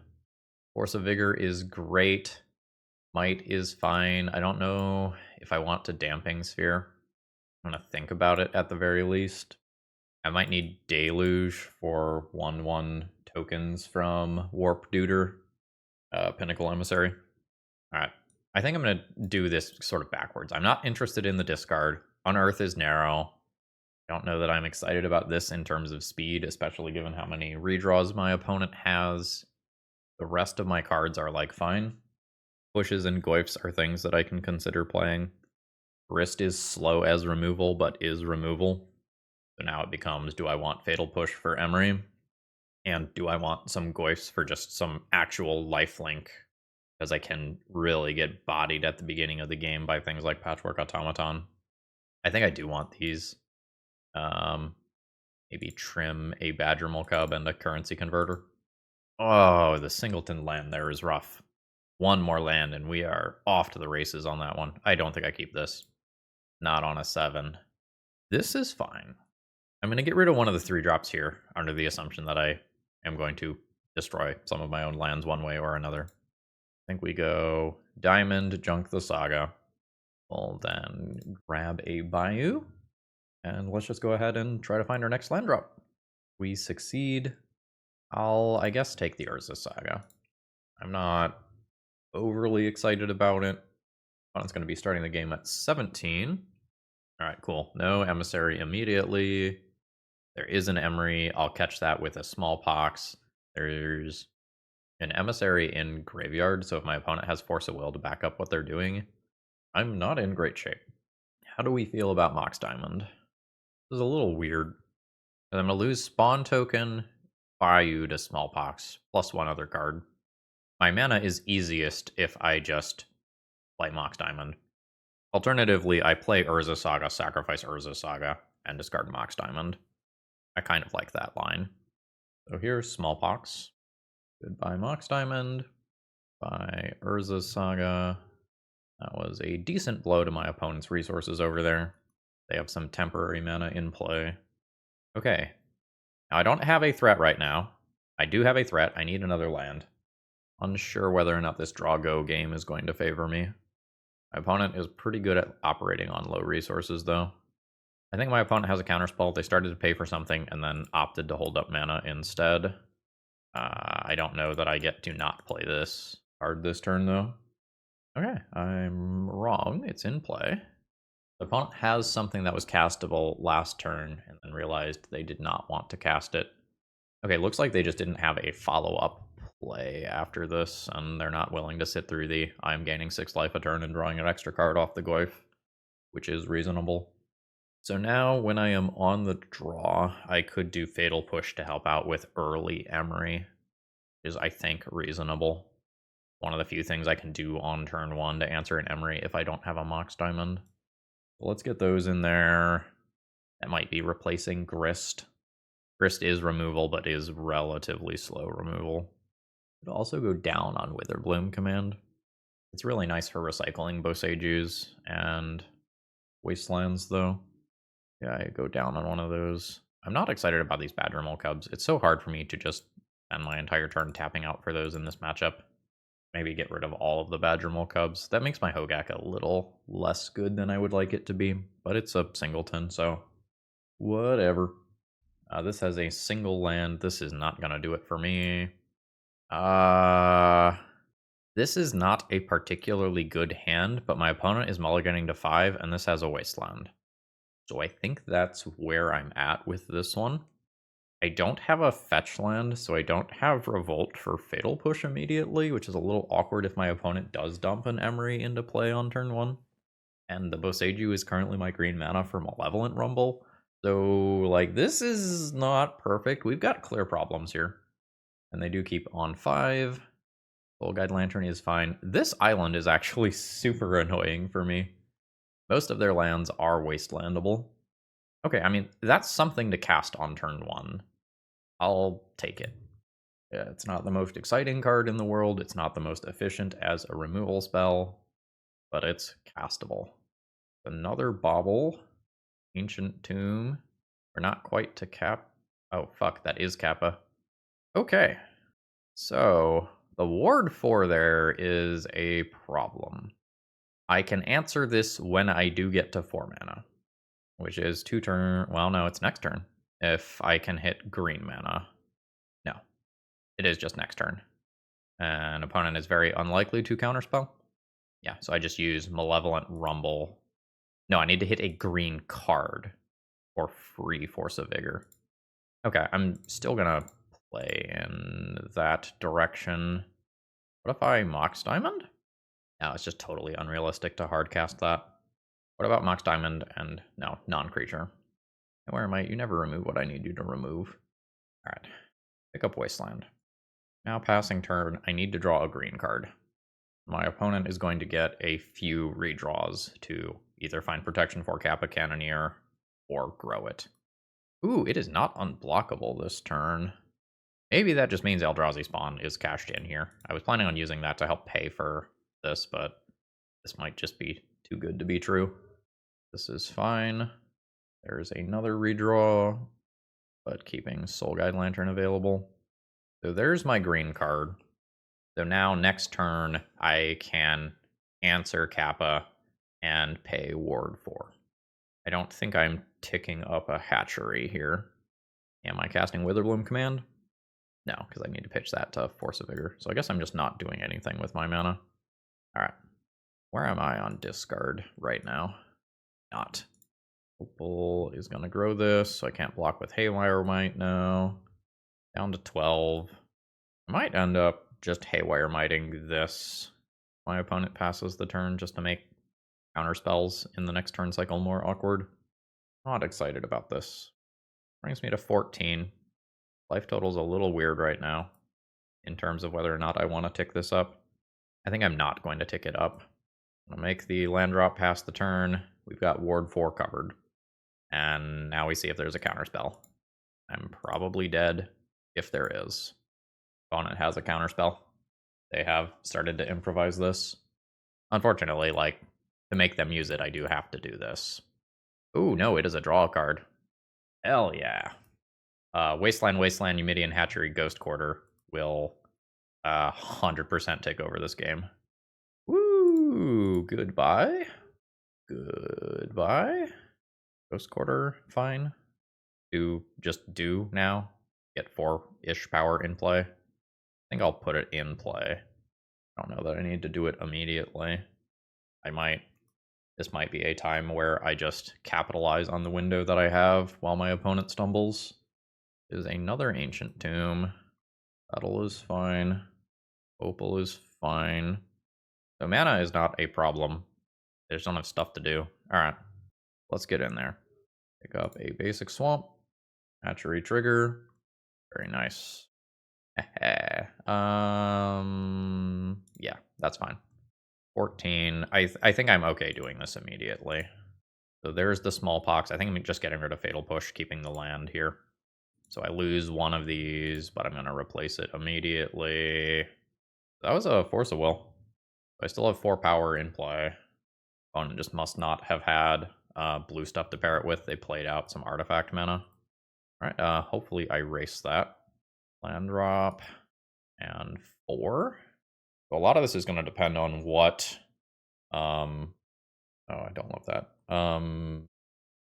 A: Force of Vigor is great. Might is fine. I don't know if I want to Damping Sphere. I'm going to think about it at the very least. I might need Deluge for 1/1 tokens from Warp Duder, Pinnacle Emissary. Alright, I think I'm going to do this sort of backwards. I'm not interested in the discard. Unearth is narrow. I don't know that I'm excited about this in terms of speed, especially given how many redraws my opponent has. The rest of my cards are like fine. Pushes and Goyfs are things that I can consider playing. Wrist is slow as removal, but is removal. So now it becomes, do I want Fatal Push for Emery? And do I want some Goyfs for just some actual lifelink? Because I can really get bodied at the beginning of the game by things like Patchwork Automaton. I think I do want these. Um, Maybe trim a Badgermole Cub and a currency converter. Oh, the Singleton land there is rough. One more land, and we are off to the races on that one. I don't think I keep this. Not on a 7. This is fine. I'm going to get rid of one of the 3 drops here, under the assumption that I am going to destroy some of my own lands one way or another. I think we go Diamond, Junk the Saga. We'll then grab a Bayou, and let's just go ahead and try to find our next land drop. We succeed. I'll, I guess, take the Urza Saga. I'm not overly excited about it. It's going to be starting the game at 17. All right, cool. No Emissary immediately. There is an Emery. I'll catch that with a Smallpox. There's an Emissary in Graveyard, so if my opponent has Force of Will to back up what they're doing, I'm not in great shape. How do we feel about Mox Diamond? This is a little weird. I'm going to lose Spawn Token, Bayou to Smallpox, plus 1 other card. My mana is easiest if I just play Mox Diamond. Alternatively, I play Urza Saga, sacrifice Urza Saga, and discard Mox Diamond. I kind of like that line. So here's Smallpox. Goodbye Mox Diamond. By Urza Saga. That was a decent blow to my opponent's resources over there. They have some temporary mana in play. Okay. Now I don't have a threat right now. I do have a threat. I need another land. Unsure whether or not this draw-go game is going to favor me. My opponent is pretty good at operating on low resources, though. I think my opponent has a counterspell. They started to pay for something and then opted to hold up mana instead. I don't know that I get to not play this card this turn, though. Okay, I'm wrong. It's in play. The opponent has something that was castable last turn and then realized they did not want to cast it. Okay, looks like they just didn't have a follow-up play after this, and they're not willing to sit through the I'm gaining 6 life a turn and drawing an extra card off the Goyf, which is reasonable. So now, when I am on the draw, I could do Fatal Push to help out with early Emery, which is, I think, reasonable. One of the few things I can do on turn 1 to answer an Emery if I don't have a Mox Diamond. So let's get those in there. That might be replacing Grist. Grist is removal, but is relatively slow removal. Could also go down on Witherbloom command. It's really nice for recycling Boseijus and Wastelands, though. Yeah, I go down on one of those. I'm not excited about these Badgermole Cubs. It's so hard for me to just spend my entire turn tapping out for those in this matchup. Maybe get rid of all of the Badgermole Cubs. That makes my Hogak a little less good than I would like it to be, but it's a singleton, so whatever. This has a single land. This is not going to do it for me. This is not a particularly good hand, but my opponent is mulliganing to 5, and this has a Wasteland. So I think that's where I'm at with this one. I don't have a fetch land, so I don't have Revolt for Fatal Push immediately, which is a little awkward if my opponent does dump an Emery into play on turn 1. And the Boseiju is currently my green mana for Malevolent Rumble. So, like, this is not perfect. We've got clear problems here. And they do keep on 5. Soul Guide Lantern is fine. This island is actually super annoying for me. Most of their lands are wastelandable. Okay, I mean, that's something to cast on turn 1. I'll take it. Yeah, it's not the most exciting card in the world. It's not the most efficient as a removal spell, but it's castable. Another Bauble. Ancient Tomb. We're not quite to cap. Oh, fuck, that is Kappa. Okay. So, the Ward 4 there is a problem. I can answer this when I do get to 4 mana, which is 2 turn. Well, no, it's next turn. If I can hit green mana. No, it is just next turn. An opponent is very unlikely to counterspell. Yeah, so I just use Malevolent Rumble. No, I need to hit a green card for free Force of Vigor. Okay, I'm still gonna play in that direction. What if I Mox Diamond? No, it's just totally unrealistic to hardcast that. What about Mox Diamond and, no, non-creature? Where am I? You never remove what I need you to remove. Alright. Pick up Wasteland. Now passing turn, I need to draw a green card. My opponent is going to get a few redraws to either find protection for Kappa Cannoneer or grow it. Ooh, it is not unblockable this turn. Maybe that just means Eldrazi Spawn is cashed in here. I was planning on using that to help pay for this, but this might just be too good to be true. This is fine. There's another redraw, but keeping Soul Guide Lantern available. So there's my green card. So now next turn, I can answer Kappa and pay Ward 4. I don't think I'm ticking up a hatchery here. Am I casting Witherbloom Command? No, because I need to pitch that to Force of Vigor. So I guess I'm just not doing anything with my mana. Alright. Where am I on discard right now? Not. Opal is going to grow this, so I can't block with Haywire Might now. Down to 12. I might end up just Haywire Mighting this. My opponent passes the turn just to make counter spells in the next turn cycle more awkward. Not excited about this. Brings me to 14. Life total's a little weird right now in terms of whether or not I want to tick this up. I think I'm not going to tick it up. I'm going to make the land drop past the turn. We've got Ward 4 covered. And now we see if there's a counterspell. I'm probably dead if there is. Opponent has a counterspell. They have started to improvise this. Unfortunately, like, to make them use it, I do have to do this. Ooh, no, it is a draw card. Hell yeah. Wasteland, Numidian Hatchery, Ghost Quarter will 100% take over this game. Woo! Goodbye. Goodbye. Ghost Quarter, fine. Just do now. Get 4-ish power in play. I think I'll put it in play. I don't know that I need to do it immediately. This might be a time where I just capitalize on the window that I have while my opponent stumbles. There's another Ancient Tomb. Battle is fine. Opal is fine. So mana is not a problem. I just don't have stuff to do. Alright, let's get in there. Pick up a basic swamp. Hatchery trigger. Very nice. Yeah, that's fine. 14. I think I'm okay doing this immediately. So there's the Smallpox. I think I'm just getting rid of Fatal Push, keeping the land here. So I lose one of these, but I'm going to replace it immediately. That was a Force of Will. I still have 4 power in play. Opponent just must not have had blue stuff to pair it with. They played out some artifact mana. Alright, hopefully I race that. Land drop and 4. So a lot of this is going to depend on what oh, I don't love that.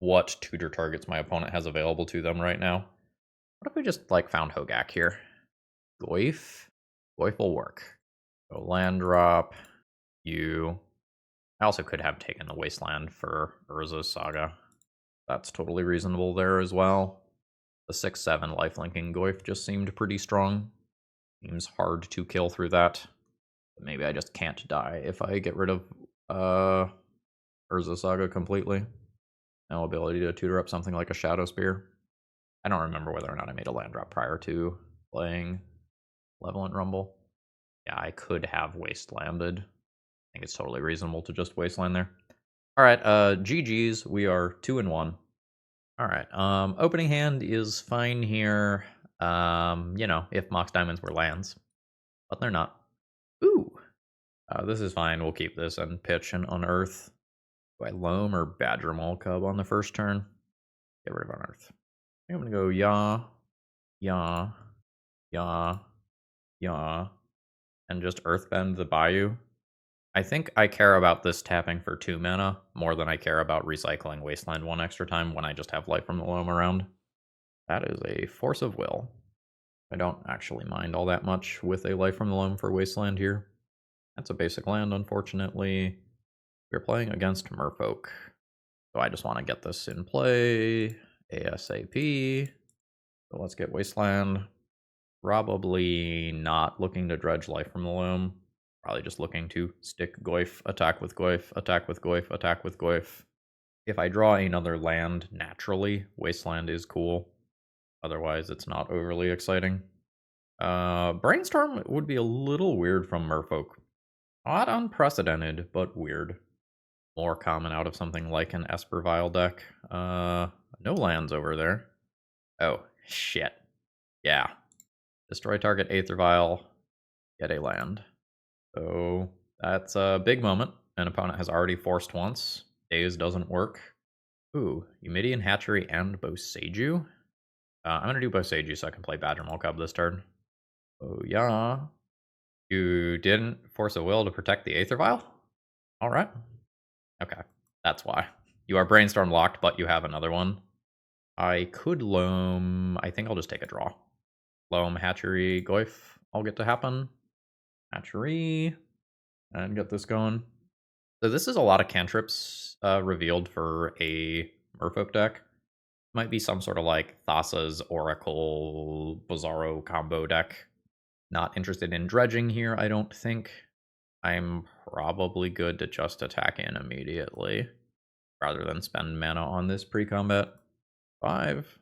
A: What tutor targets my opponent has available to them right now. What if we just like found Hogak here? Goyf? Goyf will work. So land drop. I also could have taken the Wasteland for Urza's Saga. That's totally reasonable there as well. The 6/7 lifelinking Goyf just seemed pretty strong. Seems hard to kill through that. But maybe I just can't die if I get rid of Urza Saga completely. No ability to tutor up something like a Shadow Spear. I don't remember whether or not I made a land drop prior to playing Malevolent Rumble. Yeah, I could have Wastelanded. I think it's totally reasonable to just Wasteland there. Alright, GG's. We are 2-1. Alright, opening hand is fine here. You know, if Mox Diamonds were lands. But they're not. Ooh! This is fine. We'll keep this and pitch and unearth. Do I Loam or Badgermole Cub on the first turn? Get rid of unearth. I'm gonna go Yaw, Yaw, Yaw, Yaw, and just Earthbend the Bayou. I think I care about this tapping for 2 mana more than I care about recycling Wasteland 1 extra time when I just have Life from the Loam around. That is a Force of Will. I don't actually mind all that much with a Life from the Loam for Wasteland here. That's a basic land, unfortunately. We're playing against Merfolk. So I just want to get this in play ASAP. So let's get Wasteland. Probably not looking to dredge Life from the Loam. Probably just looking to stick Goyf, attack with Goyf, attack with Goyf, attack with Goyf. If I draw another land naturally, Wasteland is cool. Otherwise, it's not overly exciting. Brainstorm would be a little weird from Merfolk. Not unprecedented, but weird. More common out of something like an Espervile deck. No lands over there. Oh, shit. Yeah. Destroy target Aether Vial, get a land. So that's a big moment. An opponent has already forced once. Daze doesn't work. Ooh, Eumidian Hatchery and Boseiju. I'm going to do Boseiju so I can play Badgermole Cub this turn. Oh, yeah. You didn't force a will to protect the Aether Vial? Alright. Okay, that's why. You are Brainstorm locked, but you have another one. I could Loam... I think I'll just take a draw. Loam, Hatchery, Goyf. I'll get to happen. Hatchery. And get this going. So this is a lot of cantrips revealed for a Merfolk deck. Might be some sort of like Thassa's Oracle Bizarro combo deck. Not interested in dredging here, I don't think. I'm probably good to just attack in immediately rather than spend mana on this pre-combat. 5.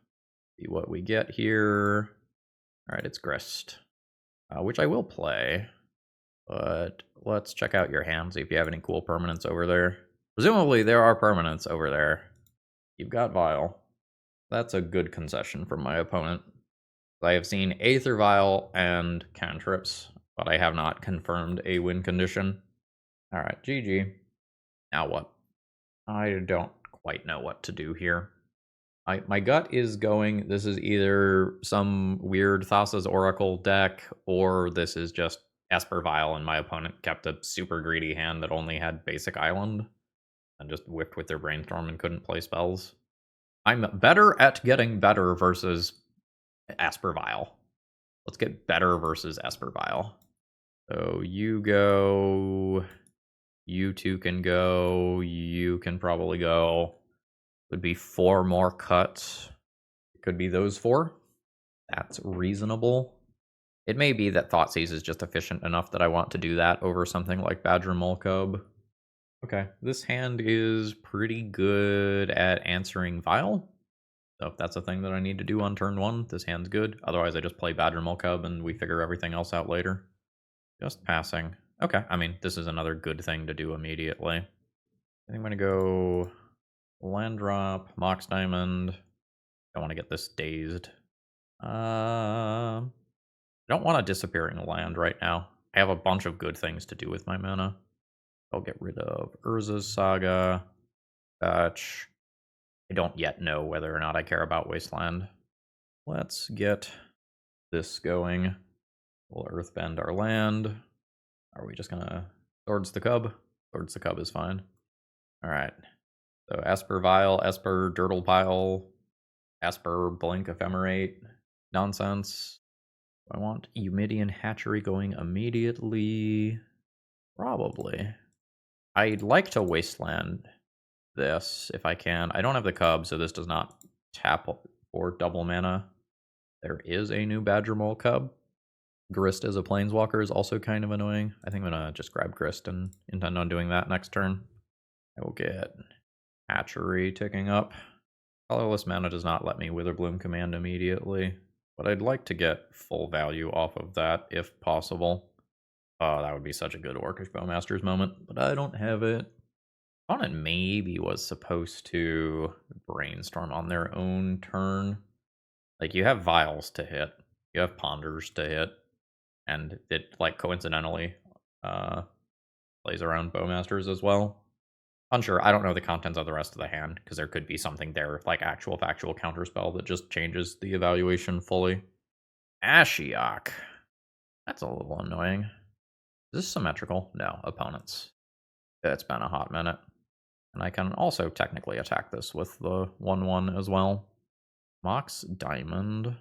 A: See what we get here. Alright, it's Grist, which I will play. But let's check out your hand, see if you have any cool permanents over there. Presumably there are permanents over there. You've got Vial. That's a good concession from my opponent. I have seen Aether Vial and cantrips, but I have not confirmed a win condition. Alright, GG. Now what? I don't quite know what to do here. My gut is going, this is either some weird Thassa's Oracle deck, or this is just Esper Vial, and my opponent kept a super greedy hand that only had basic island, and just whipped with their Brainstorm and couldn't play spells. I'm better at getting better versus Esper Vial. Let's get better versus Esper Vial. So you go, you two can go, you can probably go. Would be 4 more cuts. It could be those 4. That's reasonable. It may be that Thoughtseize is just efficient enough that I want to do that over something like Badgermole Cub. Okay, this hand is pretty good at answering Vial. So if that's a thing that I need to do on turn 1, this hand's good. Otherwise, I just play Badgermole Cub and we figure everything else out later. Just passing. Okay, I mean, this is another good thing to do immediately. I think I'm going to go land drop, Mox Diamond. I want to get this dazed. I don't want a disappearing land right now. I have a bunch of good things to do with my mana. I'll get rid of Urza's Saga. Fetch. I don't yet know whether or not I care about Wasteland. Let's get this going. We'll Earthbend our land. Are we just gonna Swords the Cub? Swords the Cub is fine. Alright. So Esper Vial, Esper Dirtle Pile, Esper Blink Ephemerate. Nonsense. I want Eumidian Hatchery going immediately. Probably. I'd like to Wasteland this if I can. I don't have the Cub, so this does not tap or double mana. There is a new Badgermole Cub. Grist as a Planeswalker is also kind of annoying. I think I'm going to just grab Grist and intend on doing that next turn. I will get Hatchery ticking up. Colorless mana does not let me Witherbloom Command immediately, but I'd like to get full value off of that if possible. Oh, that would be such a good Orcish Bowmaster's moment, but I don't have it. Opponent maybe was supposed to Brainstorm on their own turn. Like, you have Vials to hit, you have Ponders to hit, and it, like, coincidentally plays around Bowmasters as well. Unsure, I don't know the contents of the rest of the hand, because there could be something there, like actual factual counterspell that just changes the evaluation fully. Ashiok. That's a little annoying. Is this symmetrical? No, opponents. It's been a hot minute. And I can also technically attack this with the 1/1 as well. Mox Diamond.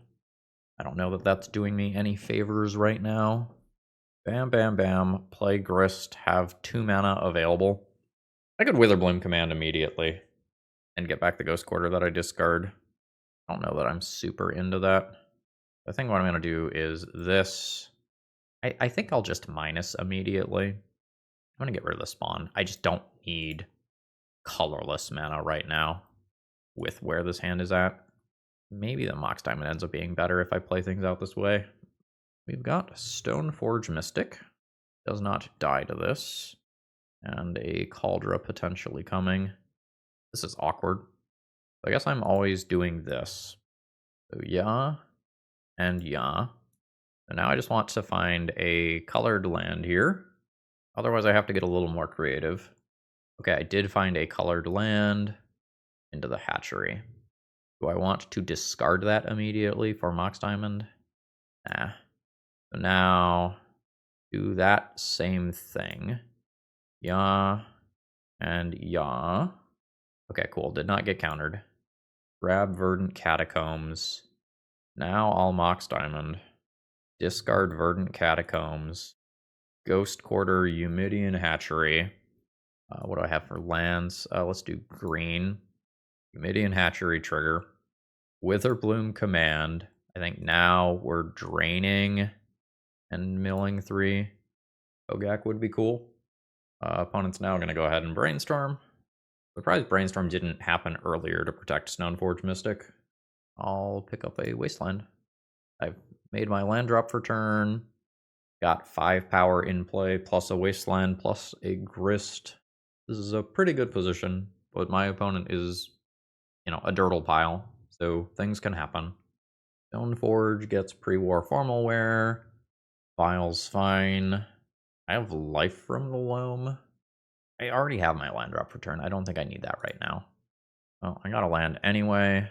A: I don't know that that's doing me any favors right now. Bam, bam, bam. Play Grist. Have 2 mana available. I could Witherbloom Command immediately and get back the Ghost Quarter that I discard. I don't know that I'm super into that. I think what I'm going to do is this. I think I'll just minus immediately. I'm going to get rid of the spawn. I just don't need colorless mana right now with where this hand is at. Maybe the Mox Diamond ends up being better if I play things out this way. We've got Stoneforge Mystic. Does not die to this. And a Cauldra potentially coming. This is awkward. I guess I'm always doing this. So yeah, and yeah. So now I just want to find a colored land here. Otherwise I have to get a little more creative. Okay, I did find a colored land into the hatchery. Do I want to discard that immediately for Mox Diamond? Nah. So now, do that same thing. Yeah, and yeah. Okay, cool. Did not get countered. Grab Verdant Catacombs. Now I'll Mox Diamond. Discard Verdant Catacombs. Ghost Quarter, Eumidian Hatchery. What do I have for lands? Let's do green. Eumidian Hatchery trigger. Witherbloom Command. I think now we're draining and milling 3. Ogak would be cool. Opponent's now going to go ahead and Brainstorm. Surprised Brainstorm didn't happen earlier to protect Stoneforge Mystic. I'll pick up a Wasteland. I've made my land drop for turn. Got 5 power in play, plus a Wasteland, plus a Grist. This is a pretty good position, but my opponent is, a dirtle pile, so things can happen. Stoneforge gets pre-war formal wear. File's fine. I have Life from the Loam. I already have my land drop for turn. I don't think I need that right now. Well, I got a land anyway.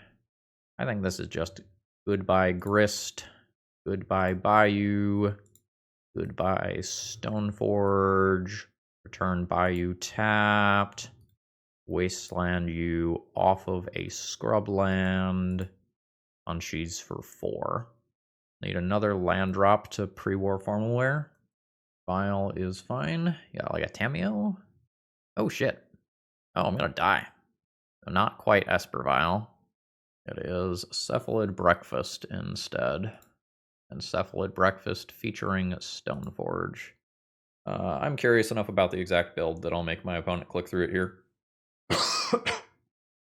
A: I think this is just goodbye Grist, goodbye Bayou, goodbye Stoneforge, return Bayou tapped, Wasteland you off of a scrubland, Unsheaths for 4. Need another land drop to pre-war formal wear. File is fine. Yeah, like a Tameo. Oh shit. Oh, I'm gonna die. So not quite Espervile. It is Cephalid Breakfast instead. And Cephalid Breakfast featuring Stoneforge. I'm curious enough about the exact build that I'll make my opponent click through it here.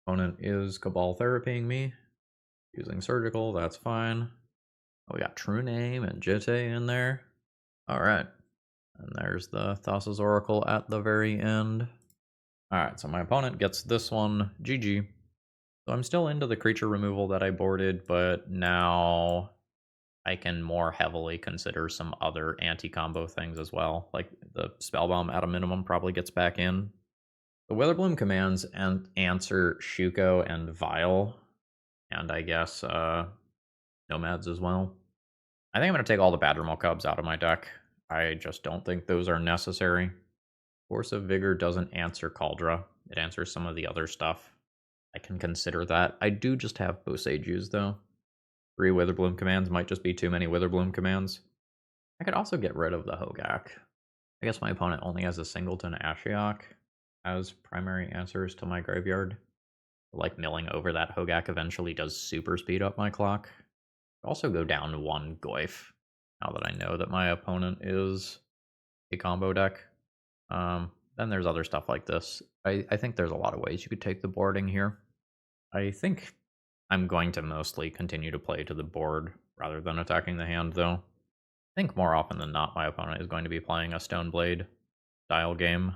A: Opponent is Cabal Therapying me. Using Surgical, that's fine. Oh, we got True Name and Jitte in there. Alright. And there's the Thassa's Oracle at the very end. Alright, so my opponent gets this one. GG. So I'm still into the creature removal that I boarded, but now I can more heavily consider some other anti-combo things as well. Like the Spellbomb at a minimum probably gets back in. The Witherbloom commands and answer Shuko and Vile. And I guess Nomads as well. I think I'm going to take all the Badgermole Cubs out of my deck. I just don't think those are necessary. Force of Vigor doesn't answer Cauldra. It answers some of the other stuff. I can consider that. I do just have Boseijus, though. 3 Witherbloom commands might just be too many Witherbloom commands. I could also get rid of the Hogak. I guess my opponent only has a Singleton Ashiok as primary answers to my graveyard. Like milling over that Hogak eventually does super speed up my clock. Also go down 1 Goyf, now that I know that my opponent is a combo deck. Then there's other stuff like this. I think there's a lot of ways you could take the boarding here. I think I'm going to mostly continue to play to the board rather than attacking the hand, though. I think more often than not my opponent is going to be playing a Stoneblade style game.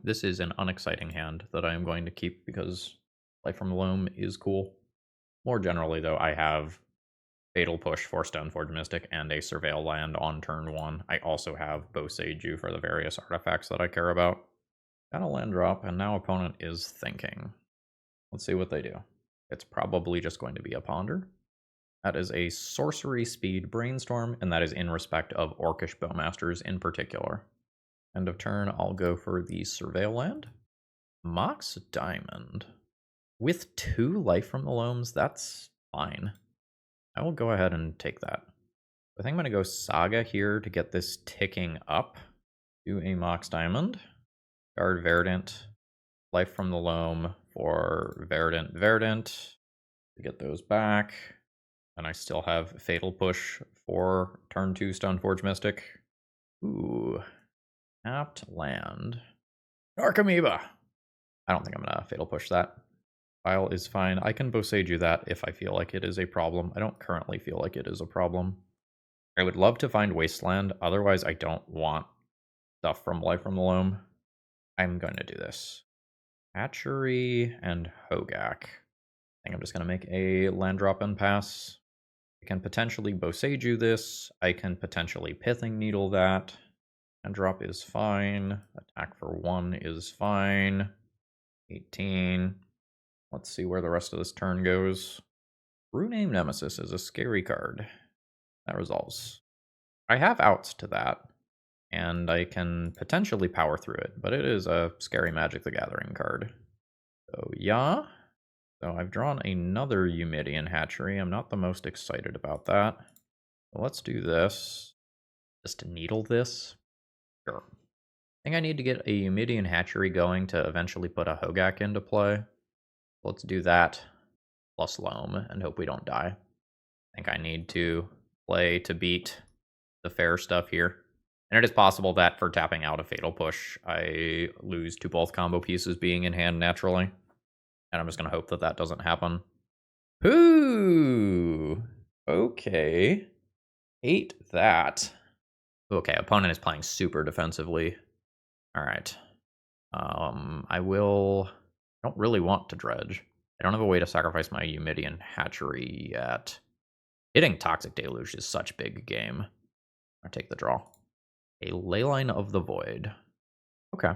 A: This is an unexciting hand that I am going to keep because Life from the Loam is cool. More generally, though, I have Fatal Push for Stoneforge Mystic and a Surveil land on turn 1. I also have Boseiju for the various artifacts that I care about. Got a land drop, and now opponent is thinking. Let's see what they do. It's probably just going to be a Ponder. That is a sorcery speed Brainstorm, and that is in respect of Orcish Bowmasters in particular. End of turn, I'll go for the Surveil land. Mox Diamond. With 2 Life from the Loams, that's fine. I will go ahead and take that. I think I'm going to go Saga here to get this ticking up. Do a Mox Diamond. Guard Verdant. Life from the Loam for Verdant to get those back. And I still have Fatal Push for turn 2 Stoneforge Mystic. Ooh. Tapped land. Archamoeba! I don't think I'm going to Fatal Push that. File is fine. I can Boseiju that if I feel like it is a problem. I don't currently feel like it is a problem. I would love to find Wasteland, otherwise I don't want stuff from Life from the Loam. I'm going to do this. Hatchery and Hogak. I think I'm just going to make a land drop and pass. I can potentially Boseiju this. I can potentially Pithing Needle that. Land drop is fine. Attack for 1 is fine. 18. Let's see where the rest of this turn goes. Bruname Nemesis is a scary card. That resolves. I have outs to that, and I can potentially power through it, but it is a scary Magic the Gathering card. So yeah. So I've drawn another Eumidian Hatchery. I'm not the most excited about that. So let's do this. Just to needle this. Sure. I think I need to get a Eumidian Hatchery going to eventually put a Hogak into play. Let's do that plus Loam and hope we don't die. I think I need to play to beat the fair stuff here. And it is possible that for tapping out a Fatal Push, I lose to both combo pieces being in hand naturally. And I'm just going to hope that that doesn't happen. Ooh. Okay. Hate that. Okay, opponent is playing super defensively. All right. I don't really want to dredge. I don't have a way to sacrifice my Eumidian Hatchery yet. Hitting Toxic Deluge is such big game. I'll take the draw. A Leyline of the Void. Okay.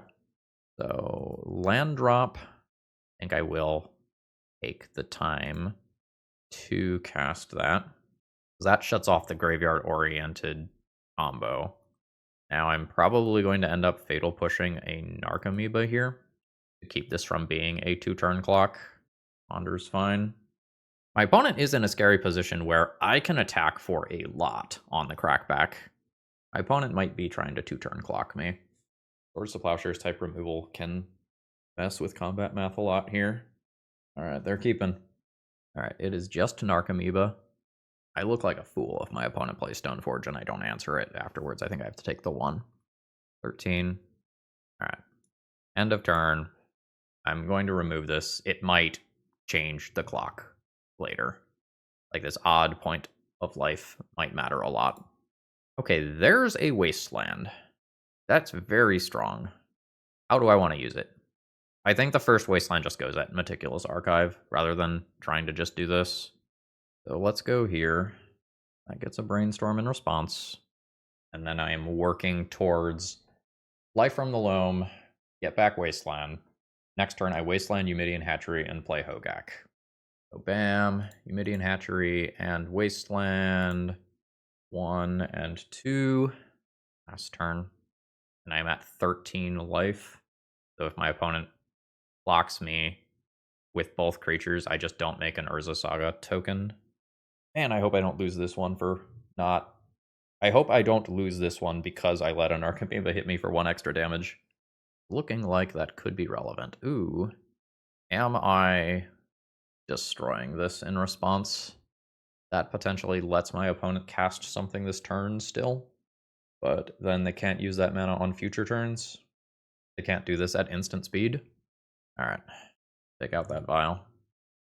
A: So, land drop. I think I will take the time to cast that. That shuts off the graveyard-oriented combo. Now I'm probably going to end up Fatal Pushing a Narcomoeba here to keep this from being a 2-turn clock. Ponder's fine. My opponent is in a scary position where I can attack for a lot on the crackback. My opponent might be trying to 2-turn clock me. Swords to Plowshares type removal can mess with combat math a lot here. Alright, they're keeping. Alright, it is just Narcomoeba. I look like a fool if my opponent plays Stoneforge and I don't answer it afterwards. I think I have to take the 1. 13. Alright. End of turn. I'm going to remove this. It might change the clock later. Like this odd point of life might matter a lot. Okay, there's a Wasteland. That's very strong. How do I want to use it? I think the first Wasteland just goes at Meticulous Archive rather than trying to just do this. So let's go here. That gets a Brainstorm in response. And then I am working towards Life from the Loam, get back Wasteland. Next turn, I Wasteland, Eumidian Hatchery, and play Hogak. So bam, Eumidian Hatchery and Wasteland. 1 and 2. Last turn. And I'm at 13 life. So if my opponent blocks me with both creatures, I just don't make an Urza Saga token. And I hope I don't lose this one for not... I hope I don't lose this one because I let an Archamoeba hit me for 1 extra damage. Looking like that could be relevant. Ooh. Am I destroying this in response? That potentially lets my opponent cast something this turn still. But then they can't use that mana on future turns. They can't do this at instant speed. Alright. Take out that vial.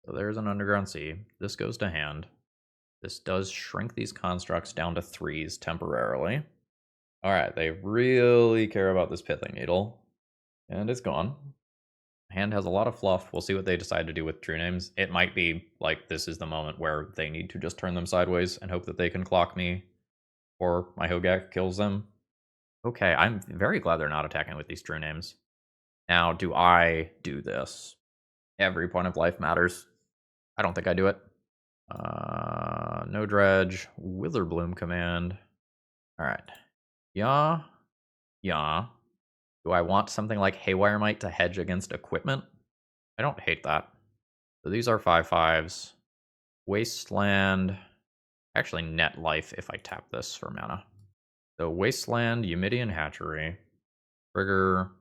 A: So there's an Underground Sea. This goes to hand. This does shrink these constructs down to 3s temporarily. Alright, they really care about this Pithing Needle. And it's gone. Hand has a lot of fluff. We'll see what they decide to do with True Names. It might be like this is the moment where they need to just turn them sideways and hope that they can clock me or my Hogak kills them. Okay, I'm very glad they're not attacking with these True Names. Now, do I do this? Every point of life matters. I don't think I do it. No Dredge. Witherbloom command. Alright. Yeah. Yeah. Do I want something like Haywire Might to hedge against equipment? I don't hate that. So these are 5/5s. Wasteland. Actually, net life if I tap this for mana. So Wasteland, Eumidian Hatchery. Trigger.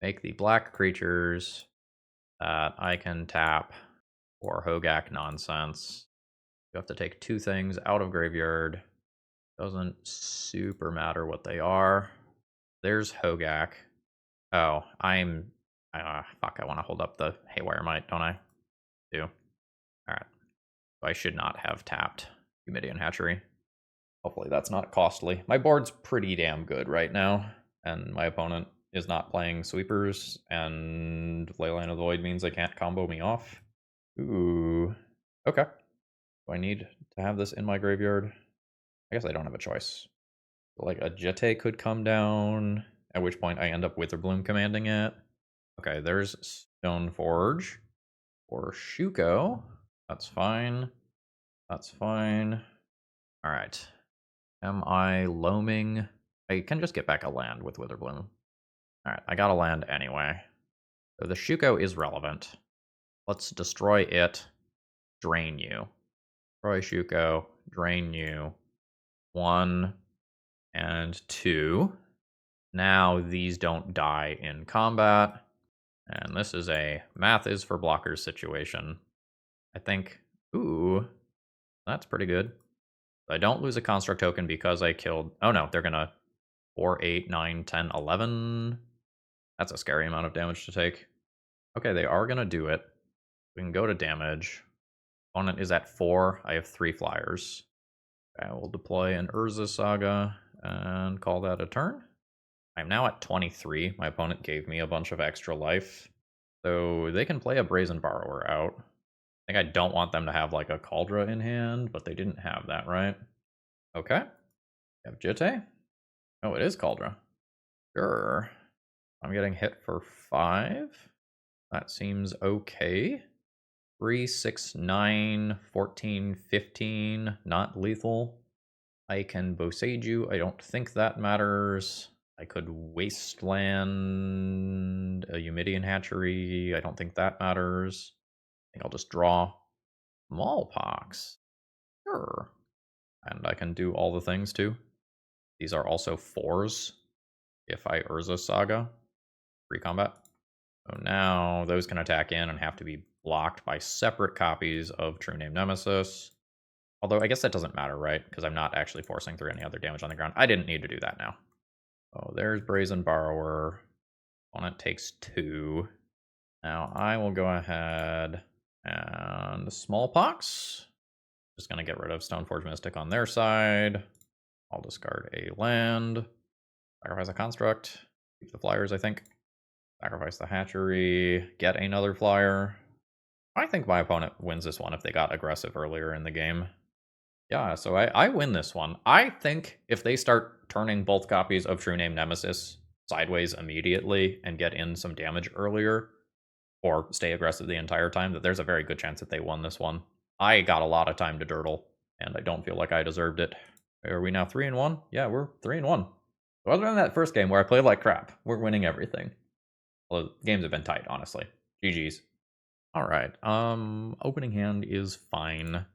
A: Make the black creatures that I can tap for Hogak nonsense. You have to take 2 things out of graveyard. Doesn't super matter what they are. There's Hogak. Oh, fuck, I want to hold up the Haywire Might, don't I? Do. Alright. So I should not have tapped Eumidian Hatchery. Hopefully that's not costly. My board's pretty damn good right now, and my opponent is not playing sweepers, and Leyline of the Void means they can't combo me off. Ooh. Okay. Do I need to have this in my graveyard? I guess I don't have a choice. Like a Jete could come down, at which point I end up Witherbloom commanding it. Okay, there's Stoneforge or Shuko. That's fine. That's fine. All right. Am I loaming? I can just get back a land with Witherbloom. All right, I got a land anyway. So the Shuko is relevant. Let's destroy it. Drain you. Destroy Shuko. Drain you. 1 and 2. Now these don't die in combat. And this is a math is for blockers situation. I think, ooh, that's pretty good. I don't lose a construct token because I killed, oh no, they're gonna 4, 8, 9, 10, 11. That's a scary amount of damage to take. Okay, they are gonna do it. We can go to damage. Opponent is at 4. I have 3 flyers. I will deploy an Urza Saga and call that a turn. I'm now at 23. My opponent gave me a bunch of extra life. So they can play a Brazen Borrower out. I think I don't want them to have like a Cauldra in hand, but they didn't have that, right? Okay. You have Jitte? Oh, it is Cauldra. Sure. I'm getting hit for 5. That seems okay. 3, 6, 9, 14, 15. Not lethal. I can Boseiju you. I don't think that matters. I could Wasteland a Eumidian Hatchery. I don't think that matters. I think I'll just draw Smallpox. Sure. And I can do all the things too. These are also 4s. If I Urza Saga. Free combat. So now those can attack in and have to be blocked by separate copies of True Name Nemesis. Although I guess that doesn't matter, right? Because I'm not actually forcing through any other damage on the ground. I didn't need to do that now. Oh, there's Brazen Borrower. Opponent takes 2. Now I will go ahead and Smallpox. Just going to get rid of Stoneforge Mystic on their side. I'll discard a land. Sacrifice a construct. Keep the flyers, I think. Sacrifice the hatchery. Get another flyer. I think my opponent wins this one if they got aggressive earlier in the game. Yeah, so I win this one. I think if they start turning both copies of True Name Nemesis sideways immediately and get in some damage earlier, or stay aggressive the entire time, that there's a very good chance that they won this one. I got a lot of time to durdle, and I don't feel like I deserved it. Are we now 3-1? Yeah, we're 3-1. So other than that first game where I played like crap, we're winning everything. Well, the games have been tight, honestly. GG's. Alright, opening hand is fine.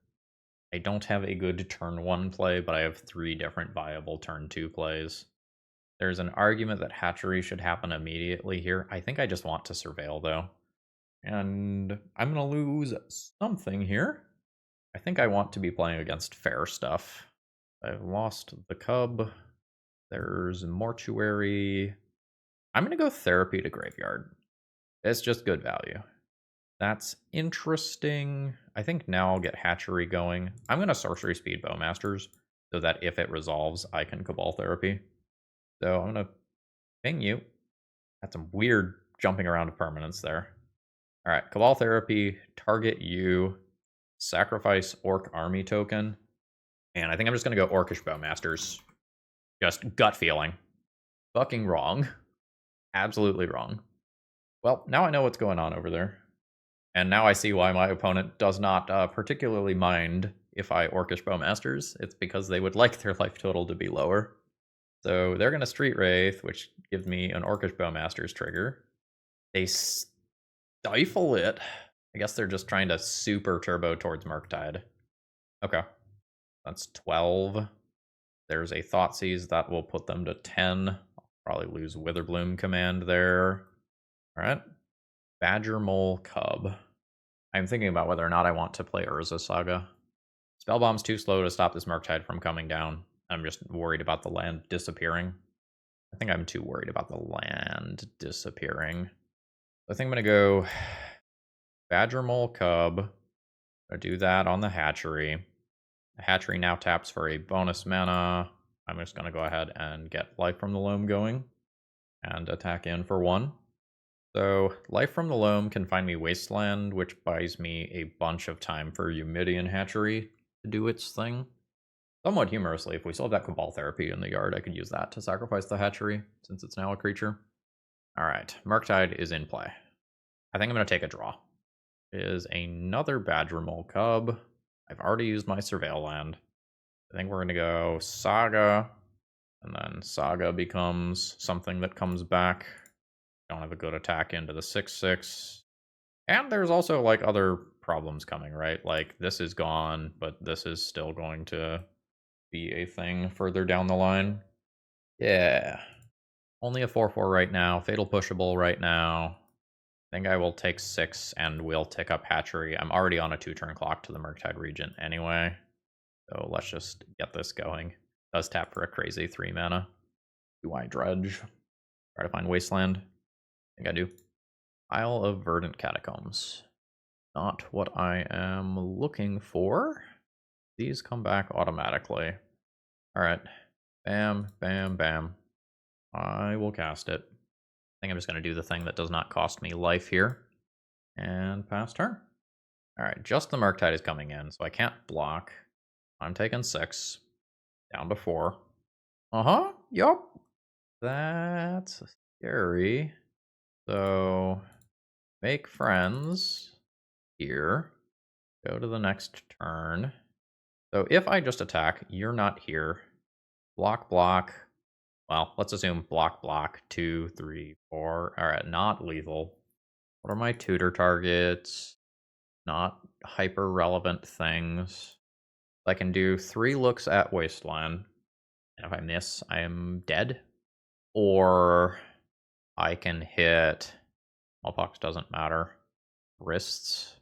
A: I don't have a good turn 1 play, but I have 3 different viable turn 2 plays. There's an argument that hatchery should happen immediately here. I think I just want to surveil, though. And I'm going to lose something here. I think I want to be playing against fair stuff. I've lost the Cub. There's Mortuary. I'm going to go Therapy to Graveyard. It's just good value. That's interesting. I think now I'll get Hatchery going. I'm going to Sorcery Speed Bowmasters so that if it resolves, I can Cabal Therapy. So I'm going to ping you. That's some weird jumping around of permanents there. All right, Cabal Therapy, target you, sacrifice Orc Army token, and I think I'm just going to go Orcish Bowmasters. Just gut feeling. Fucking wrong. Absolutely wrong. Well, now I know what's going on over there. And now I see why my opponent does not particularly mind if I Orcish Bowmasters. It's because they would like their life total to be lower. So they're going to Street Wraith, which gives me an Orcish Bowmasters trigger. They stifle it. I guess they're just trying to super turbo towards Murktide. Okay. That's 12. There's a Thoughtseize that will put them to 10. I'll probably lose Witherbloom command there. Alright. Badgermole Cub. I'm thinking about whether or not I want to play Urza Saga. Spellbomb's too slow to stop this Murktide from coming down. I'm just worried about the land disappearing. I think I'm too worried about the land disappearing. I think I'm going to go Badgermole Cub. I'll do that on the hatchery. Hatchery now taps for a bonus mana. I'm just going to go ahead and get Life from the Loam going and attack in for 1. So Life from the Loam can find me Wasteland, which buys me a bunch of time for Eumidian Hatchery to do its thing. Somewhat humorously, if we still have that Cabal Therapy in the yard, I could use that to sacrifice the Hatchery, since it's now a creature. Alright, Murktide is in play. I think I'm going to take a draw. It is another Badgermole Cub. I've already used my Surveil land. I think we're going to go Saga, and then Saga becomes something that comes back. Don't have a good attack into the 6/6. And there's also, like, other problems coming, right? Like, this is gone, but this is still going to be a thing further down the line. Yeah. Only a 4/4 right now. Fatal Pushable right now. I think I will take 6 and we'll tick up Hatchery. I'm already on a 2-turn clock to the Murktide Regent anyway. So let's just get this going. Does tap for a crazy 3 mana. Do I dredge? Try to find Wasteland. I think I do. Isle of Verdant Catacombs. Not what I am looking for. These come back automatically. Alright. Bam, bam, bam. I will cast it. I think I'm just going to do the thing that does not cost me life here. And pass turn. Alright, just the Murktide is coming in, so I can't block. I'm taking 6. Down to 4. Uh-huh, yup. That's scary. So, make friends here. Go to the next turn. So if I just attack, you're not here. Block, block. Well, let's assume block, block. 2, 3, 4. Alright, not lethal. What are my tutor targets? Not hyper relevant things. I can do 3 looks at Wasteland. And if I miss, I am dead. Or I can hit Smallpox, doesn't matter. Wrists.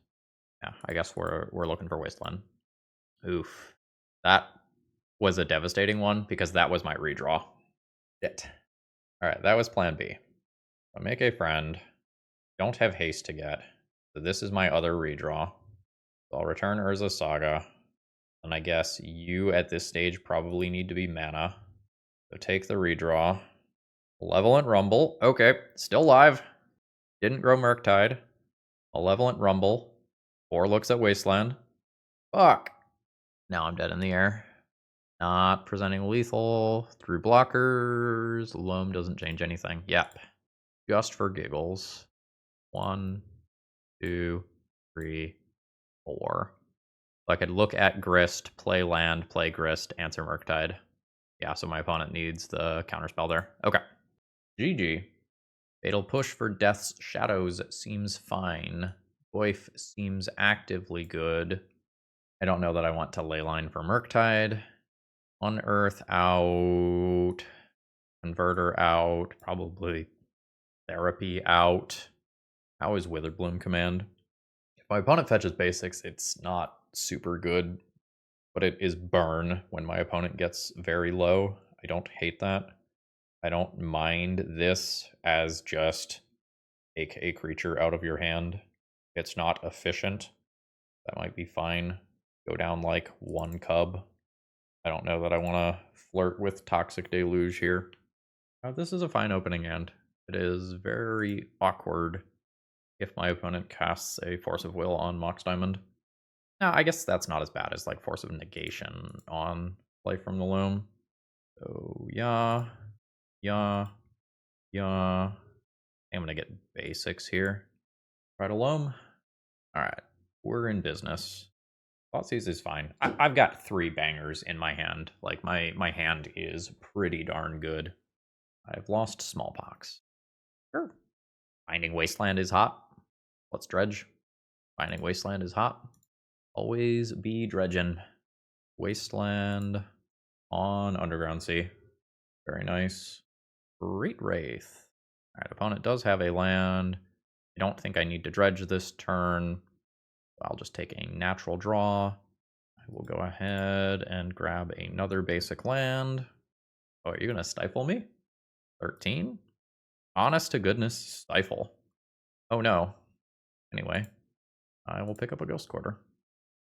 A: Yeah, I guess we're looking for Wasteland. Oof. That was a devastating one because that was my redraw. Shit. Alright, that was plan B. I make a friend. Don't have haste to get. So this is my other redraw. So I'll return Urza Saga. And I guess you at this stage probably need to be mana. So take the redraw. Malevolent Rumble. Okay, still live. Didn't grow Murktide. Malevolent Rumble. 4 looks at Wasteland. Fuck. Now I'm dead in the air. Not presenting lethal. Through blockers. Loam doesn't change anything. Yep. Just for giggles. 1, 2, 3, 4. So I could look at Grist, play land, play Grist, answer Murktide. Yeah, so my opponent needs the counterspell there. Okay. GG. Fatal Push for Death's Shadows seems fine. Goyf seems actively good. I don't know that I want to Leyline for Murktide. Unearth out. Converter out. Probably Therapy out. How is Witherbloom command? If my opponent fetches basics, it's not super good, but it is burn when my opponent gets very low. I don't hate that. I don't mind this as just take a creature out of your hand. It's not efficient. That might be fine. Go down like 1 cub. I don't know that I want to flirt with Toxic Deluge here. This is a fine opening hand. It is very awkward if my opponent casts a Force of Will on Mox Diamond. Now, I guess that's not as bad as like Force of Negation on Life from the Loam. So, yeah. I'm gonna get basics here. Try to Loam. Alright, we're in business. Thoughtseize is fine. I've got 3 bangers in my hand. Like, my hand is pretty darn good. I've lost Smallpox. Sure. Finding Wasteland is hot. Let's dredge. Finding Wasteland is hot. Always be dredging. Wasteland on Underground Sea. Very nice. Great Wraith. Alright, opponent does have a land. I don't think I need to dredge this turn. I'll just take a natural draw. I will go ahead and grab another basic land. Oh, are you going to stifle me? 13? Honest to goodness, stifle. Oh no. Anyway, I will pick up a Ghost Quarter.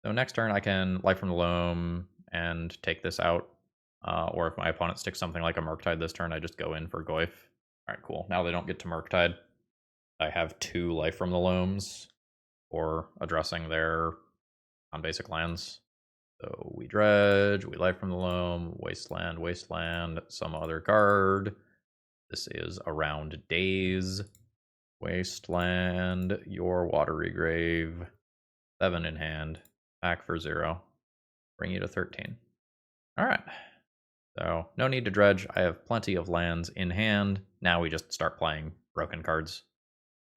A: So next turn I can Life from the Loam, and take this out. Or if my opponent sticks something like a Murktide this turn, I just go in for Goyf. Alright, cool. Now they don't get to Murktide. I have 2 life from the Loams for addressing their non-basic lands. So we dredge, we life from the loam, wasteland, wasteland, some other card. This is around days. Wasteland, your watery grave. 7 in hand. Back for 0. Bring you to 13. Alright. So no need to dredge. I have plenty of lands in hand. Now we just start playing broken cards.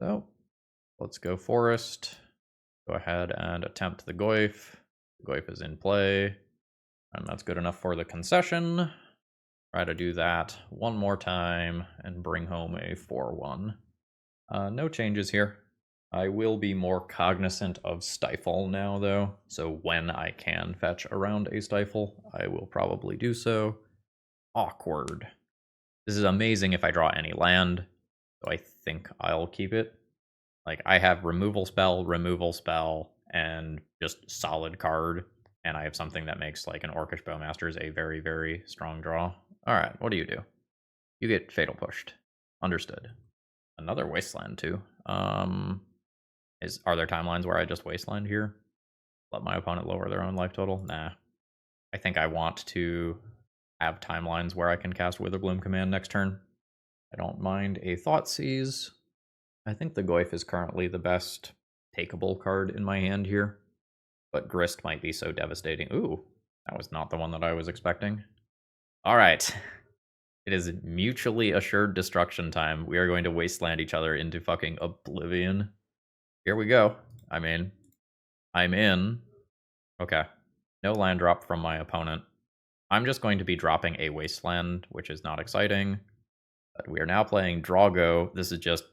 A: So let's go forest. Go ahead and attempt the Goyf. The Goyf is in play. And that's good enough for the concession. Try to do that one more time and bring home a 4-1. No changes here. I will be more cognizant of Stifle now, though. So when I can fetch around a Stifle, I will probably do so. Awkward. This is amazing if I draw any land, so I think I'll keep it. Like, I have removal spell, and just solid card. And I have something that makes, like, an Orcish Bowmasters a very, very strong draw. Alright, what do? You get Fatal Pushed. Understood. Another Wasteland, too. Are there timelines where I just Wasteland here? Let my opponent lower their own life total? Nah. I think I want to have timelines where I can cast Witherbloom Command next turn. I don't mind a Thoughtseize. I think the Goyf is currently the best takeable card in my hand here. But Grist might be so devastating. Ooh, that was not the one that I was expecting. Alright. It is mutually assured destruction time. We are going to wasteland each other into fucking oblivion. Here we go. I mean, I'm in. Okay. No land drop from my opponent. I'm just going to be dropping a wasteland, which is not exciting. But we are now playing Drago. This is just,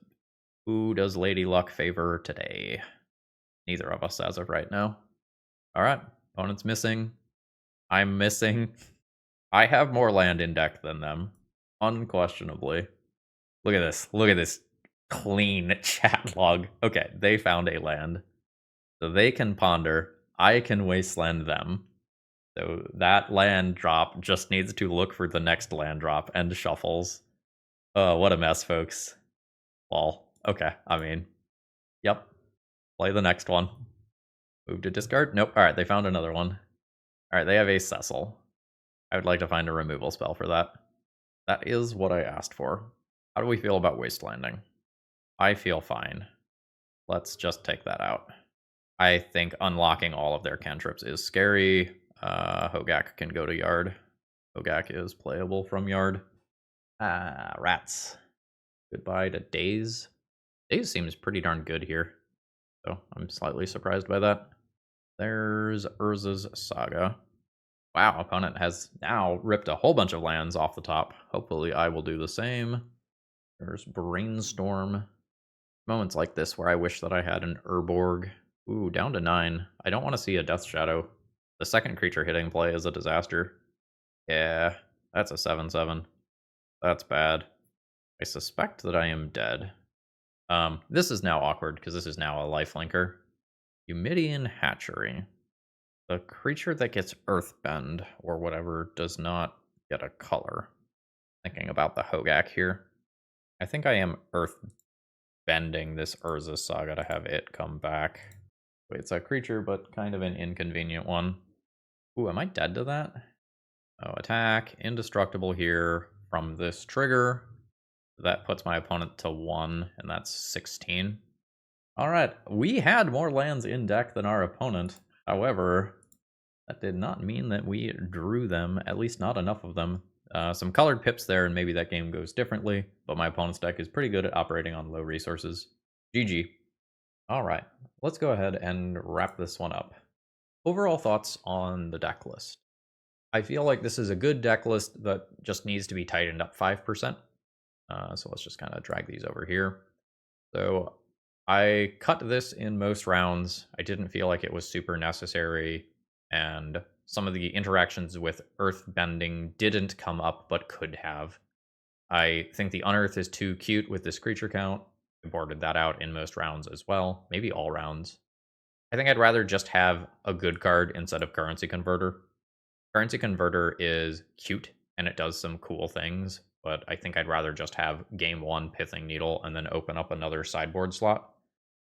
A: who does Lady Luck favor today? Neither of us as of right now. Alright, opponent's missing. I'm missing. I have more land in deck than them. Unquestionably. Look at this. Look at this clean chat log. Okay, they found a land. So they can ponder. I can wasteland them. So that land drop just needs to look for the next land drop and shuffles. Oh, what a mess, folks. Well, okay, I mean, yep. Play the next one. Move to discard? Nope. Alright, they found another one. Alright, they have a Cecil. I would like to find a removal spell for that. That is what I asked for. How do we feel about wastelanding? I feel fine. Let's just take that out. I think unlocking all of their cantrips is scary. Hogak can go to yard. Hogak is playable from yard. Rats. Goodbye to Daze. Daze seems pretty darn good here. So I'm slightly surprised by that. There's Urza's Saga. Wow, opponent has now ripped a whole bunch of lands off the top. Hopefully I will do the same. There's Brainstorm. Moments like this where I wish that I had an Urborg. Ooh, down to 9. I don't want to see a Death Shadow. The second creature hitting play is a disaster. Yeah, that's a 7/7. That's bad. I suspect that I am dead. This is now awkward because this is now a lifelinker. Eumidian Hatchery. The creature that gets Earthbend or whatever does not get a color. Thinking about the Hogak here. I think I am Earthbending this Urza Saga to have it come back. Wait, it's a creature, but kind of an inconvenient one. Ooh, am I dead to that? Oh, attack, indestructible here from this trigger. That puts my opponent to 1, and that's 16. Alright, we had more lands in deck than our opponent. However, that did not mean that we drew them, at least not enough of them. Some colored pips there, and maybe that game goes differently, but my opponent's deck is pretty good at operating on low resources. GG. Alright, let's go ahead and wrap this one up. Overall thoughts on the deck list. I feel like this is a good deck list that just needs to be tightened up 5%. So let's just kind of drag these over here. So I cut this in most rounds. I didn't feel like it was super necessary, and some of the interactions with earth bending didn't come up but could have. I think the unearth is too cute with this creature count. I boarded that out in most rounds as well, maybe all rounds. I think I'd rather just have a good card instead of currency converter. Currency Converter is cute, and it does some cool things, but I think I'd rather just have game 1 Pithing Needle and then open up another sideboard slot.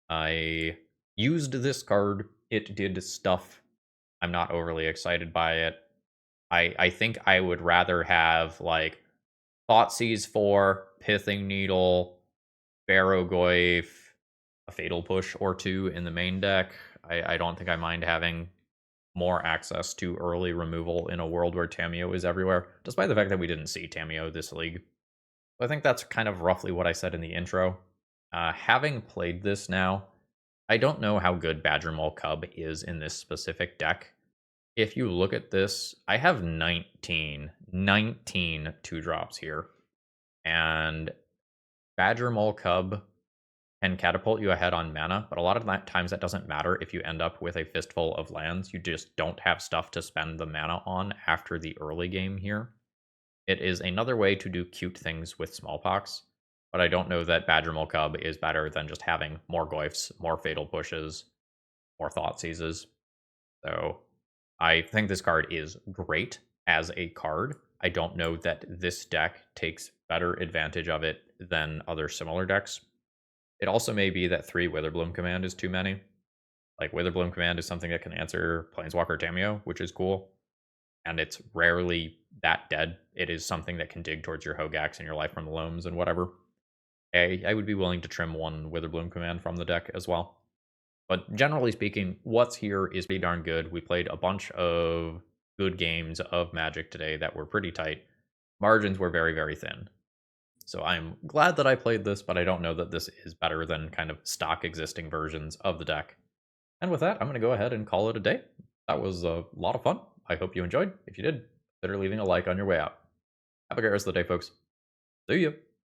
A: I used this card. It did stuff. I'm not overly excited by it. I think I would rather have, like, Thoughtseize 4, Pithing Needle, Barrogoyf, a Fatal Push or 2 in the main deck. I don't think I mind having more access to early removal in a world where Tamiyo is everywhere, despite the fact that we didn't see Tamiyo this league. So I think that's kind of roughly what I said in the intro. Having played this now, I don't know how good Badgermole Cub is in this specific deck. If you look at this, I have 19 2-drops here. And Badgermole Cub can catapult you ahead on mana, but a lot of times that doesn't matter if you end up with a fistful of lands. You just don't have stuff to spend the mana on after the early game here. It is another way to do cute things with Smallpox, but I don't know that Badgermole Cub is better than just having more Goyfs, more Fatal Pushes, more Thoughtseizes. So I think this card is great as a card. I don't know that this deck takes better advantage of it than other similar decks. It also may be that 3 Witherbloom Command is too many. Like, Witherbloom Command is something that can answer Planeswalker Tamiyo, which is cool. And it's rarely that dead. It is something that can dig towards your Hogax and your Life from the Loams and whatever. I would be willing to trim 1 Witherbloom Command from the deck as well. But generally speaking, what's here is pretty darn good. We played a bunch of good games of Magic today that were pretty tight. Margins were very, very thin. So I'm glad that I played this, but I don't know that this is better than kind of stock existing versions of the deck. And with that, I'm going to go ahead and call it a day. That was a lot of fun. I hope you enjoyed. If you did, consider leaving a like on your way out. Have a great rest of the day, folks. See ya.